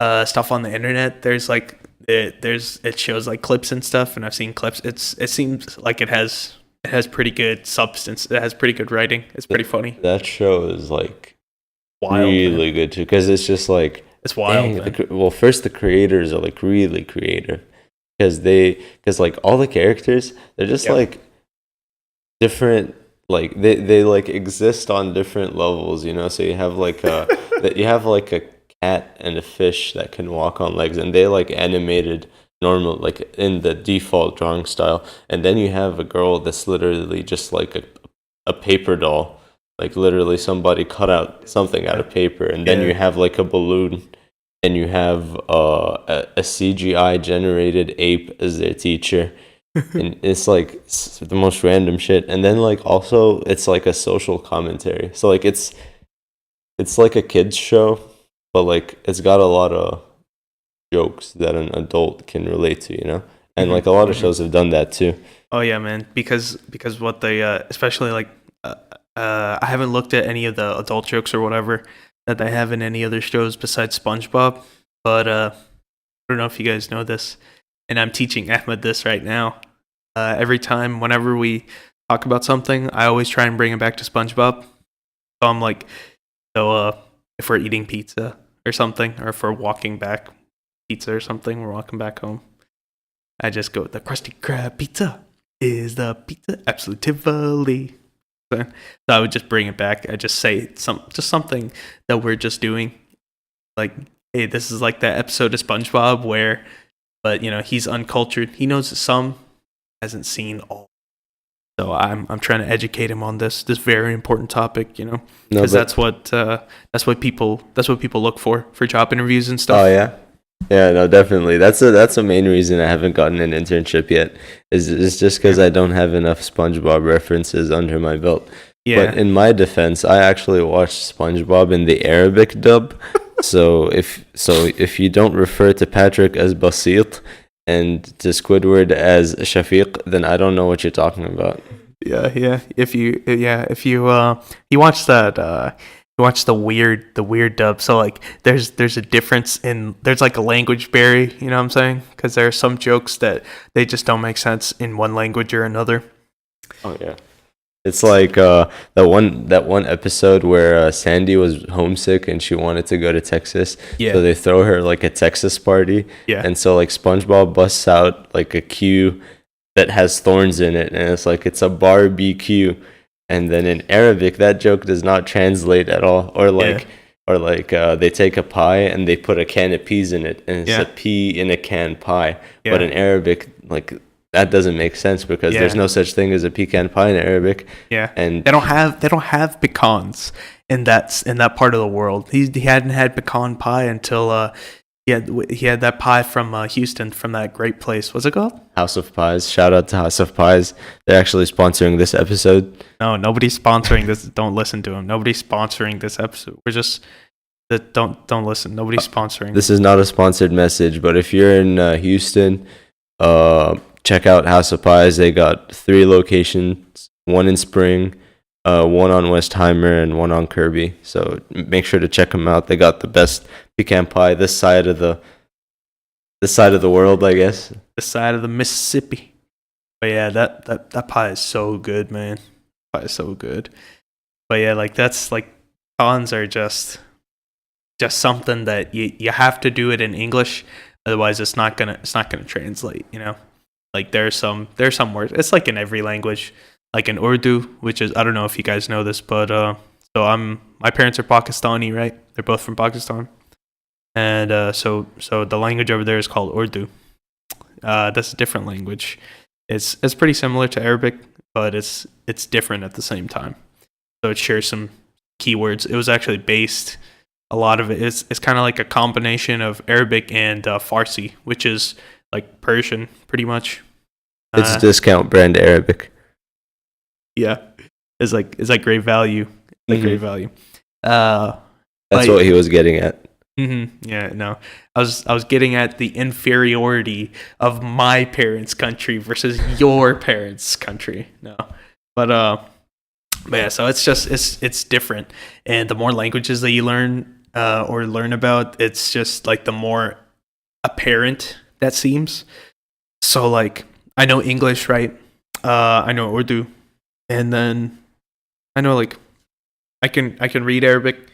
stuff on the internet, there's like it shows like clips and stuff, and I've seen clips. It seems like it has pretty good substance. It has pretty good writing. It's pretty funny. That show is like Wild, really man. good too, because it's just like, It's wild. dang, Man. well, first the creators are like really creative, because like all the characters, they're just Yeah. like different, like they like exist on different levels, you know. So you have like you have like a cat and a fish that can walk on legs, and they like animated normal, like in the default drawing style, and then you have a girl that's literally just like a paper doll, like literally somebody cut out something out of paper, and then Yeah. you have like a balloon, and you have a CGI generated ape as their teacher. And it's like the most random shit, and then like also it's like a social commentary, so like it's like a kids show, but like it's got a lot of jokes that an adult can relate to, you know. And like a lot of shows have done that too. Oh yeah, man. Because what they especially like I haven't looked at any of the adult jokes or whatever that they have in any other shows besides SpongeBob. But I don't know if you guys know this, and I'm teaching Ahmed this right now. Every time, whenever we talk about something, I always try and bring it back to SpongeBob. So I'm like, if we're eating pizza or something, or if we're walking back pizza or something, we're walking back home, I just go, the Krusty Krab pizza is the pizza absolutely. So I would just bring it back. I just say something that we're just doing, like, hey, this is like that episode of SpongeBob where, but he's uncultured. He knows some, hasn't seen all. So I'm trying to educate him on this very important topic, because that's what people look for job interviews and stuff. Oh yeah, no, definitely. That's a main reason I haven't gotten an internship yet. Is just because I don't have enough SpongeBob references under my belt. Yeah. But in my defense, I actually watched SpongeBob in the Arabic dub. So if you don't refer to Patrick as Basit and to Squidward as Shafiq, then I don't know what you're talking about. Yeah. If you you watch that you watch the weird dub. So like there's a difference in there's like a language barrier, you know what I'm saying? Cuz there are some jokes that they just don't make sense in one language or another. Oh yeah. It's like that one episode where Sandy was homesick and she wanted to go to Texas. Yeah. So they throw her like a Texas party. Yeah. And so like SpongeBob busts out like a cue that has thorns in it, and it's like it's a barbecue. And then in Arabic, that joke does not translate at all. They take a pie and they put a can of peas in it, and it's Yeah. a pea in a can pie. Yeah. But in Arabic, like that doesn't make sense because there's Yeah. no such thing as a pecan pie in Arabic. Yeah. And They don't have pecans in that part of the world. He hadn't had pecan pie until he had that pie from Houston, from that great place. What's it called? House of Pies, shout out to House of Pies. They're actually sponsoring this episode. No, nobody's sponsoring this. Don't listen to him. Nobody's sponsoring this episode. We're just that don't listen. Nobody's sponsoring. This is not a sponsored message, but if you're in Houston, check out House of Pies. They got 3 locations, one in Spring, one on Westheimer, and one on Kirby. So make sure to check them out. They got the best pecan pie this side of the world, I guess. The side of the Mississippi. But yeah, that pie is so good, man. Pie is so good. But yeah, like that's like cons are just something that you have to do it in English, otherwise it's not gonna translate. You know, like there's some words. It's like in every language, like in Urdu, which is I don't know if you guys know this, but my parents are Pakistani, right? They're both from Pakistan, and so the language over there is called Urdu. That's a different language. It's pretty similar to Arabic, but it's different at the same time. So it shares some keywords. It was actually based. A lot of it is it's kind of like a combination of Arabic and Farsi, which is like Persian, pretty much. It's discount brand Arabic. Yeah, it's like great value. Like great value. That's like- what he was getting at. Yeah, no, I was getting at the inferiority of my parents' country versus your parents' country. No, but yeah, so it's different, and the more languages that you learn or learn about, it's just like the more apparent that seems. So like I know English, right? I know Urdu, and then I know like I can read Arabic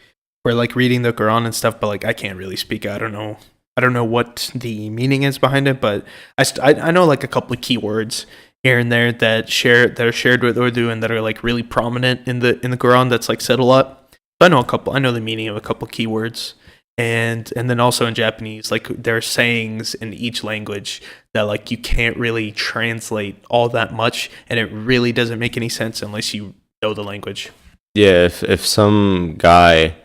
for like reading the Quran and stuff, but like I can't really speak it. I don't know what the meaning is behind it, but I know like a couple of keywords here and there that are shared with Urdu and that are like really prominent in the Quran. That's like said a lot. So I know the meaning of a couple keywords, and then also in Japanese, like there are sayings in each language that like you can't really translate all that much, and it really doesn't make any sense unless you know the language. Yeah, if some guy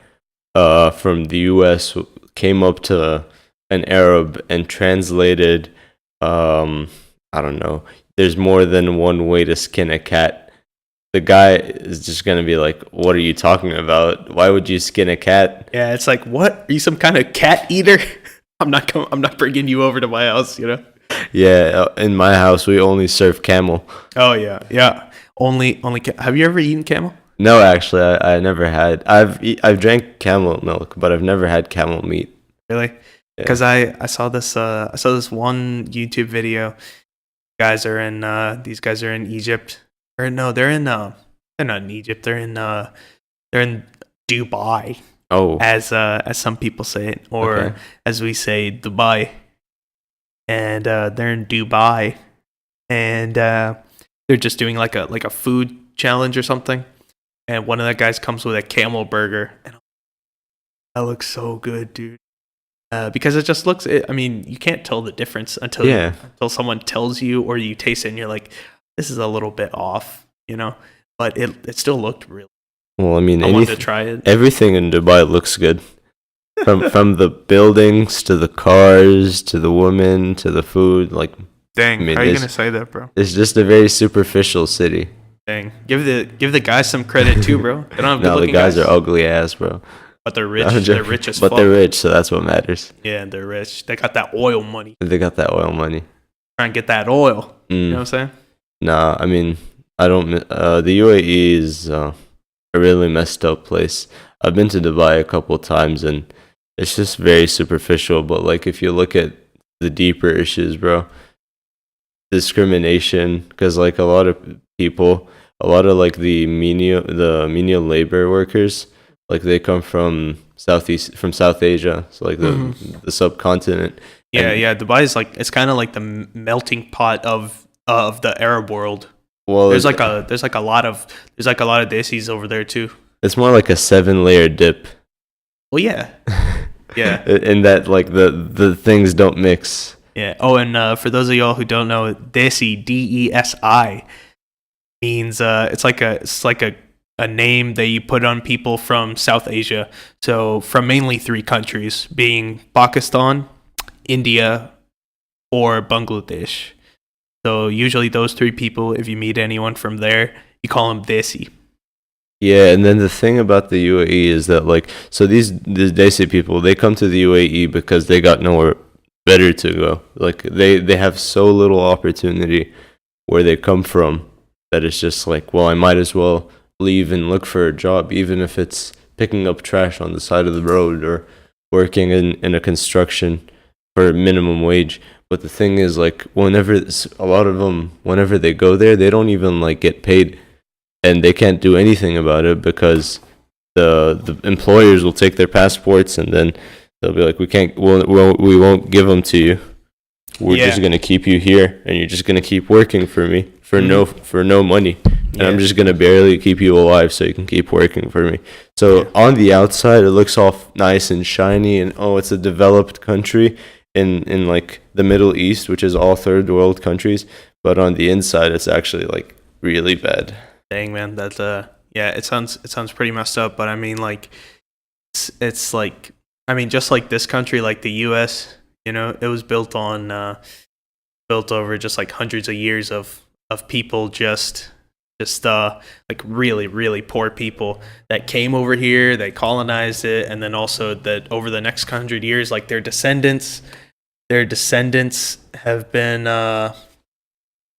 from the U.S. came up to an Arab and translated, I don't know, there's more than one way to skin a cat. The guy is just gonna be like, "What are you talking about? Why would you skin a cat?" Yeah, it's like, what? Are you some kind of cat eater? I'm not bringing you over to my house, you know. Yeah, in my house we only serve camel. Oh yeah. Only. Have you ever eaten camel? No, actually, I never had. I've drank camel milk, but I've never had camel meat. Really? Because I saw this one YouTube video. These guys are in Egypt. Or no, they're not in Egypt. They're in Dubai. Oh, As some people say it, or okay. as we say, Dubai. And they're in Dubai, and they're just doing like a food challenge or something. And one of the guys comes with a camel burger, and that looks so good, dude. Because it just looks. I mean, you can't tell the difference until someone tells you or you taste it, and you're like, "This is a little bit off," you know. But it still looked really. Well, I mean, I wanted to try it. Everything in Dubai looks good. From the buildings to the cars to the women to the food, like. Dang, I mean, how are you gonna say that, bro? It's just a very superficial city. Dang, give the guys some credit too, bro. They don't have No, the good-looking guys are ugly ass, bro. but they're rich. I'm They're joking. rich as But fuck. they're rich, so that's what matters. Yeah, they're rich. They got that oil money. They got that oil money. Trying to get that oil. You know what Mm. I'm saying? Nah, I mean, I don't. The UAE is a really messed up place. I've been to Dubai a couple times, and it's just very superficial. But like, if you look at the deeper issues, bro, discrimination, because like a lot of people, a lot of like the menial labor workers, like they come from South Asia, so like the subcontinent. Yeah, And yeah. Dubai is like it's kind of like the melting pot of the Arab world. well, There's like a lot of desis over there too. it's more like a 7-layer dip. Well, yeah, yeah, In that like the things don't mix. yeah. Oh, and for those of y'all who don't know, desi, DESI, means it's like a name that you put on people from South Asia. So from mainly three countries, being Pakistan, India, or Bangladesh. So usually those three people, if you meet anyone from there, you call them desi. Yeah, and then the thing about the UAE is that like, so these Desi people, they come to the UAE because they got nowhere better to go. Like they have so little opportunity where they come from that it's just like, well, I might as well leave and look for a job, even if it's picking up trash on the side of the road or working in a construction for minimum wage. But the thing is, like, a lot of them, whenever they go there, they don't even like get paid, and they can't do anything about it because the employers will take their passports and then they'll be like, we won't give them to you. We're just gonna keep you here, and you're just gonna keep working for me for no money, and I'm just gonna barely keep you alive so you can keep working for me. So on the outside, it looks all nice and shiny, and oh, it's a developed country in like the Middle East, which is all third world countries, but on the inside, it's actually like really bad. Dang, man, that yeah, it sounds pretty messed up. But I mean, like, it's like, I mean, just like this country, like the U.S., you know, it was built over just like hundreds of years of people just like really, really poor people that came over here, they colonized it, and then also that over the next 100 years, like their descendants have been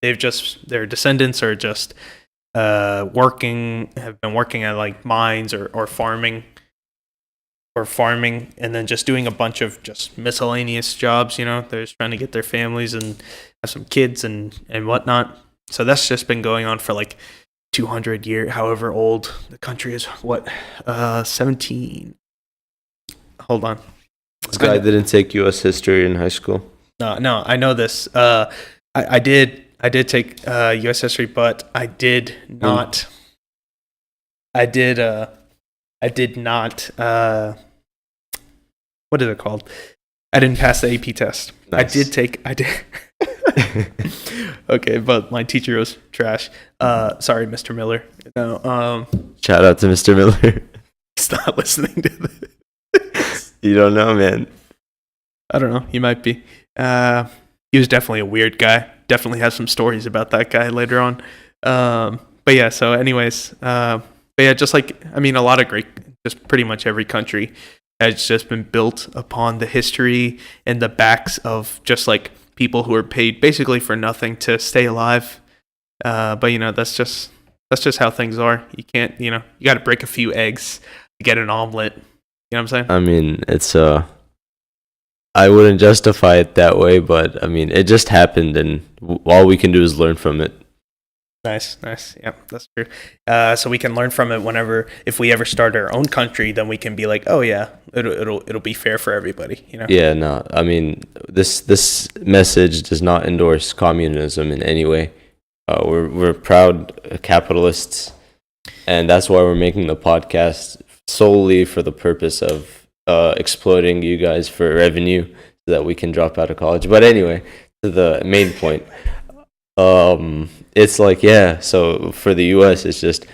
their descendants are just have been working at like mines or farming, and then just doing a bunch of just miscellaneous jobs. You know, they're just trying to get their families and have some kids and whatnot. So that's just been going on for like 200 years, however old the country is. What, 17? Hold on. This guy didn't take U.S. history in high school. No, I know this. I did take U.S. history, but I did not. I did not. What is it called? I didn't pass the AP test. Nice. I did. Okay, but my teacher was trash. Sorry, Mr. Miller. No. Shout out to Mr. Miller. He's not listening to this. You don't know, man. I don't know. He might be. He was definitely a weird guy. Definitely has some stories about that guy later on. But yeah. So, anyways, but yeah, just like, I mean, a lot of just pretty much every country has just been built upon the history and the backs of just like people who are paid basically for nothing to stay alive. But you know, that's just how things are. You can't, you know, you got to break a few eggs to get an omelet. You know what I'm saying? I mean, it's I wouldn't justify it that way, but I mean, it just happened, and all we can do is learn from it. Nice. Yeah, that's true. So we can learn from it if we ever start our own country, then we can be like, oh yeah, it'll be fair for everybody, you know? Yeah, no, I mean, this message does not endorse communism in any way. We're proud capitalists, and that's why we're making the podcast solely for the purpose of exploiting you guys for revenue so that we can drop out of college. But anyway, to the main point. It's like, yeah, so for the US, it's just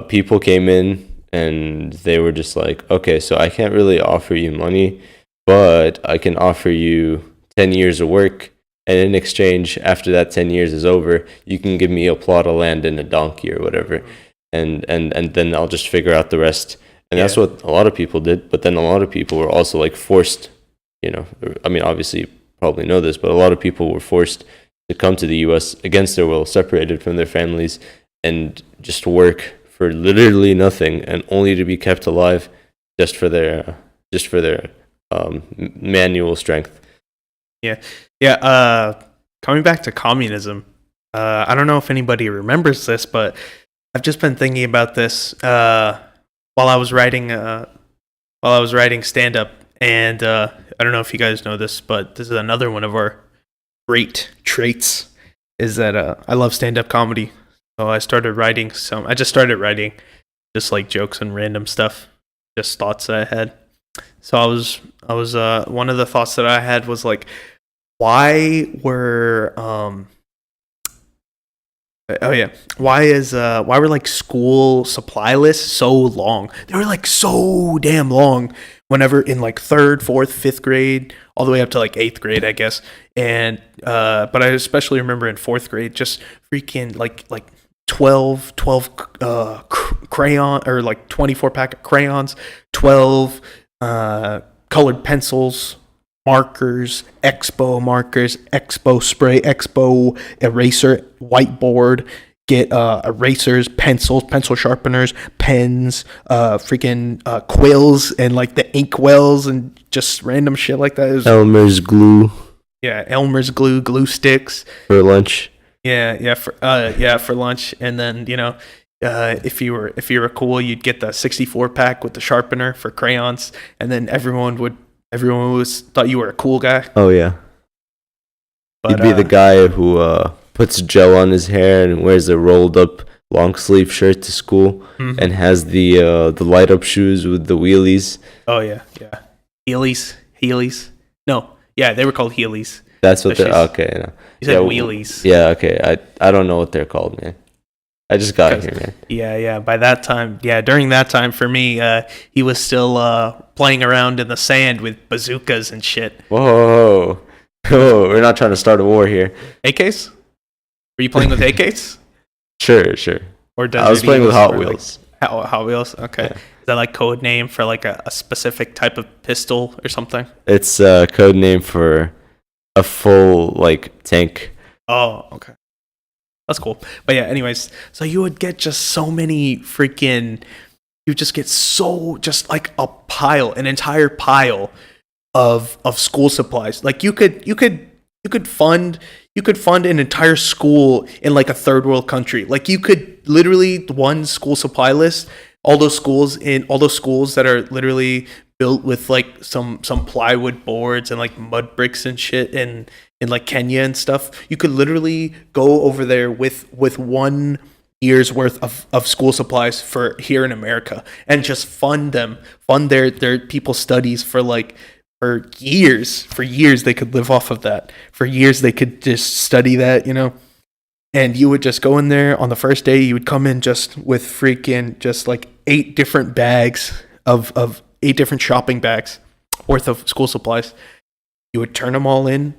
people came in and they were just like, okay, so I can't really offer you money, but I can offer you 10 years of work, and in exchange, after that 10 years is over, you can give me a plot of land and a donkey or whatever, and then I'll just figure out the rest. And that's what a lot of people did. But then a lot of people were also like forced, you know, I mean, obviously you probably know this, but a lot of people were forced to come to the U.S. against their will, separated from their families, and just work for literally nothing, and only to be kept alive just for their manual strength. Yeah. Coming back to communism, I don't know if anybody remembers this, but I've just been thinking about this while I was writing stand up, and I don't know if you guys know this, but this is another one of our great traits is that I love stand up comedy. So I just started writing just like jokes and random stuff, just thoughts that I had. So I was one of the thoughts that I had was like, why were why were like school supply lists so long? They were like so damn long whenever in like 3rd, 4th, 5th grade, all the way up to like 8th grade, I guess. And but I especially remember in 4th grade just freaking like 12 crayon, or like 24 pack of crayons, 12 colored pencils, markers, expo spray, expo eraser, whiteboard, get erasers, pencils, pencil sharpeners, pens, freaking quills, and like the ink wells and just random shit like that. Elmer's glue. Yeah, Elmer's glue sticks For lunch. For lunch. And then, if you were cool, you'd get the 64 pack with the sharpener for crayons, and then everyone thought you were a cool guy. Oh yeah. But, you'd be the guy who puts gel on his hair and wears a rolled up long sleeve shirt to school, and has the light up shoes with the wheelies. Oh yeah. Heelys. No, yeah, they were called Heelys. That's what they're okay. No. You said wheelies. Yeah, okay. I don't know what they're called, man. I just got here, man. Yeah. By that time, during that time for me, he was still playing around in the sand with bazookas and shit. Whoa, we're not trying to start a war here. AKs? Were you playing with AKs? Sure. Or I was playing with Hot Wheels. Hot Wheels? Okay. Yeah. Is that like code name for like a specific type of pistol or something? It's a code name for a full like tank. Oh, okay. That's cool. But yeah, anyways, so you would get just so many just like an entire pile of school supplies. Like you could fund an entire school in like a third world country. Like you could literally one school supply list, all those schools that are literally built with like some plywood boards and like mud bricks and shit in like Kenya and stuff. You could literally go over there with 1 year's worth of school supplies for here in America and just fund their people's studies for years. For years they could live off of that. For years they could just study that, And you would just go in there on the first day. You would come in just with freaking just like 8 different bags of 8 different shopping bags worth of school supplies. You would turn them all in,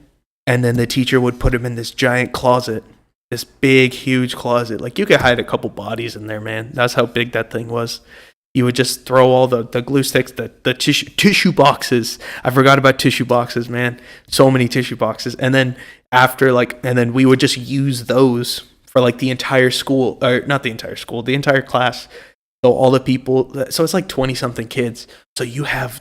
and then the teacher would put them in this giant closet, this big, huge closet. Like you could hide a couple bodies in there, man. That's how big that thing was. You would just throw all the glue sticks, the tissue boxes. I forgot about tissue boxes, man. So many tissue boxes. And then we would just use those for like the entire school, or not the entire school, the entire class. So all the people, so it's like 20 something kids. So you have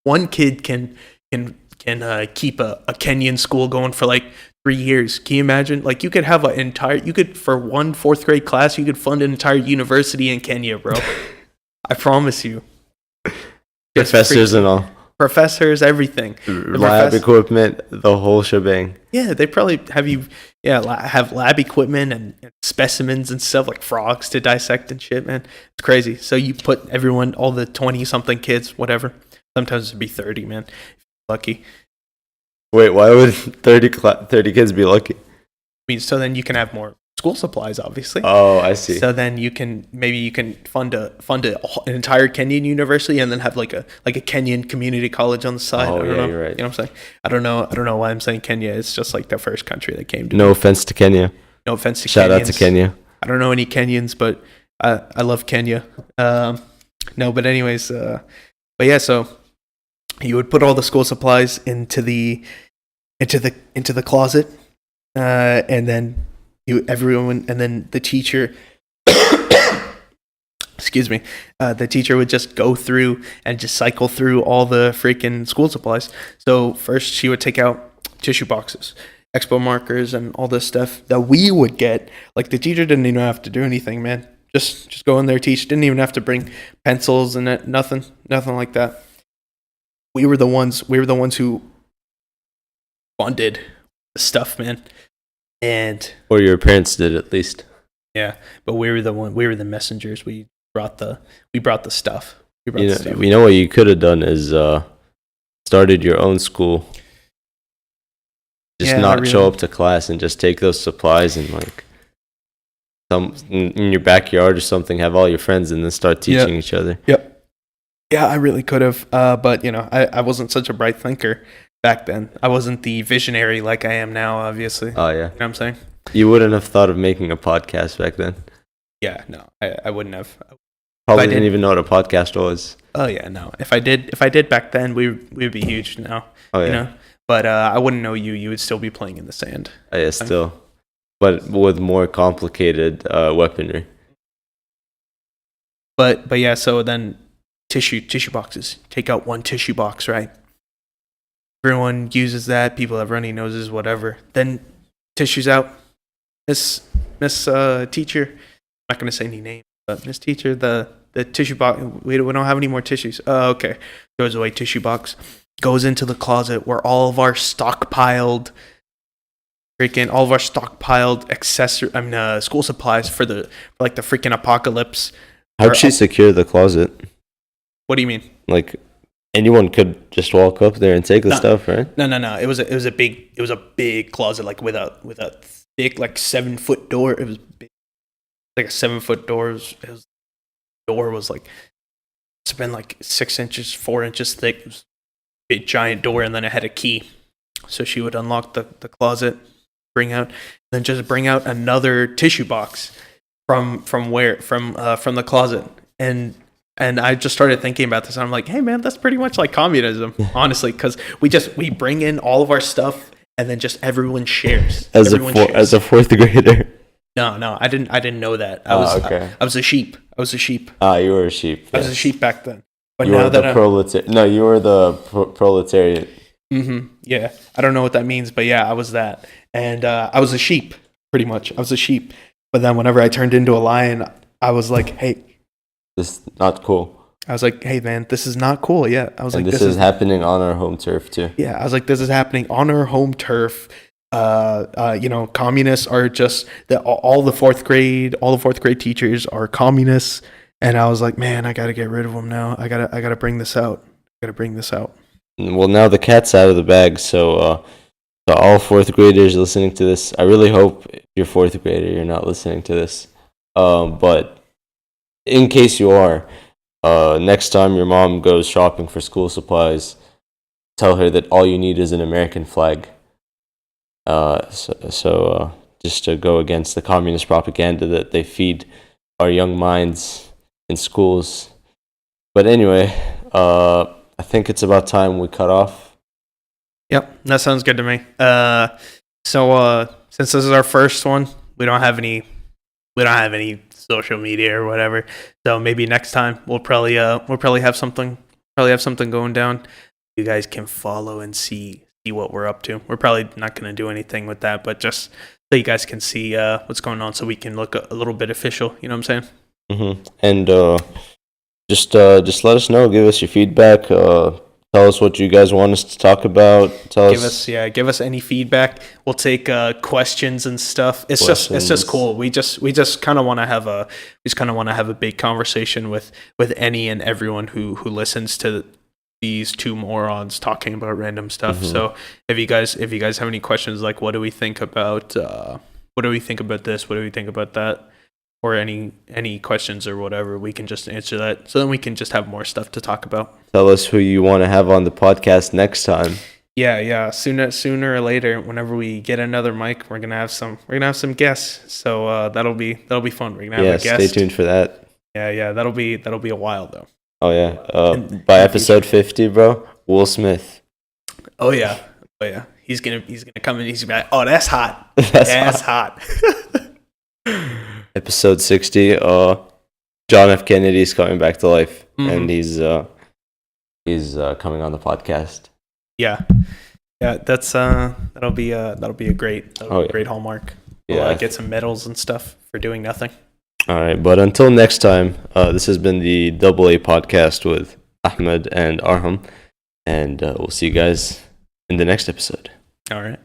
one kid can keep a Kenyan school going for like 3 years. Can you imagine? Like you could have for one 4th grade class, you could fund an entire university in Kenya, bro. I promise you. Professors and all. Professors, everything. Lab equipment, the whole shebang. Yeah, they probably have lab equipment and specimens and stuff like frogs to dissect and shit, man. It's crazy. So you put everyone, all the 20 something kids, whatever. Sometimes it'd be 30, man. Lucky. Wait, why would 30 kids be lucky? I mean, so then you can have more school supplies, obviously. Oh, I see. So then you can fund an entire Kenyan university and then have like a Kenyan community college on the side. Oh, I don't know. You're right. You know what I'm saying? I don't know why I'm saying Kenya. It's just like the first country that came to No offense to Kenya. No offense to Kenyans. Shout out to Kenya. I don't know any Kenyans, but I love Kenya. No, but anyways, but yeah, so you would put all the school supplies into the closet, and then and then the teacher. Excuse me. The teacher would just go through and just cycle through all the freaking school supplies. So first, she would take out tissue boxes, expo markers, and all this stuff that we would get. Like the teacher didn't even have to do anything, man. Just go in there, teach. Didn't even have to bring pencils and nothing like that. We were the ones who funded the stuff, man. And or your parents did at least. Yeah, but we were the messengers. We brought the stuff. You know what you could have done is started your own school. Just not show up to class and just take those supplies and like some in your backyard or something. Have all your friends and then start teaching each other. Yep. Yeah, I really could have, but I wasn't such a bright thinker back then. I wasn't the visionary like I am now. Obviously. Oh yeah. You know what I'm saying? You wouldn't have thought of making a podcast back then. Yeah, no, I wouldn't have. Probably didn't even know what a podcast was. Oh yeah, no. If I did back then, we'd be huge now. Oh yeah. But I wouldn't know you. You would still be playing in the sand. Yeah, still, but with more complicated weaponry. But yeah. So then tissue boxes. Take out one tissue box, right? Everyone uses that. People have runny noses, whatever. Then tissues out. Miss Teacher. I'm not gonna say any name, but Miss Teacher, the tissue box. We don't have any more tissues. Oh, okay. Throws away tissue box. Goes into the closet where all of our stockpiled school supplies for the freaking apocalypse. How'd she secure the closet? What do you mean? Like anyone could just walk up there and take the stuff, right? No. It was a big closet, like with a thick 7-foot door. It was big, like a 7-foot door. Door was like it's been like 6 inches, 4 inches thick. It was a big giant door, and then it had a key. So she would unlock the closet, bring out another tissue box from the closet. And I just started thinking about this, and I'm like, hey man, that's pretty much like communism, honestly, because we bring in all of our stuff and then just everyone shares. As a fourth grader. No, I didn't know that. I was a sheep. You were a sheep. I was a sheep back then. But you were the proletariat. No, you were the proletariat. Mm-hmm. Yeah, I don't know what that means, but yeah, I was that, and I was a sheep, pretty much. I was a sheep. But then whenever I turned into a lion, I was like, hey, this is not cool. I was like, hey man, this is not cool. Yeah, I was like, this is happening on our home turf too. Yeah, I was like, this is happening on our home turf. Communists are just all the fourth grade teachers are communists, and I was like, man, I gotta get rid of them now. I gotta bring this out. Well, now the cat's out of the bag, so all fourth graders listening to this, I really hope if you're fourth grader, you're not listening to this. But in case you are, next time your mom goes shopping for school supplies, tell her that all you need is an American flag. So just to go against the communist propaganda that they feed our young minds in schools. But anyway, I think it's about time we cut off. Yep, that sounds good to me. So since this is our first one, we don't have any social media or whatever. So maybe next time we'll probably have something going down. You guys can follow and see what we're up to. We're probably not going to do anything with that, but just so you guys can see what's going on, so we can look a little bit official. You know what I'm saying? Mm-hmm. And just let us know. Give us your feedback. Tell us what you guys want us to talk about. Give us any feedback. We'll take questions and stuff. It's just cool. We just kind of want to have a big conversation with any and everyone who listens to these two morons talking about random stuff. Mm-hmm. So if you guys have any questions, like what do we think about this? What do we think about that? Or any questions or whatever, we can just answer that. So then we can just have more stuff to talk about. Tell us who you want to have on the podcast next time. Yeah. Sooner or later, whenever we get another mic, we're gonna have some guests. So that'll be fun. We're gonna have a guest. Stay tuned for that. Yeah. That'll be a while though. Oh yeah. By episode 50, bro, Will Smith. Oh yeah. Oh yeah, he's gonna come in. He's gonna be like, "Oh, that's hot. That's hot." Episode 60. John F. Kennedy is coming back to life, and he's coming on the podcast. Yeah, that's that'll be a great great hallmark. We'll get some medals and stuff for doing nothing. All right, but until next time, this has been the DoubleA podcast with Ahmed and Arham, and we'll see you guys in the next episode. All right.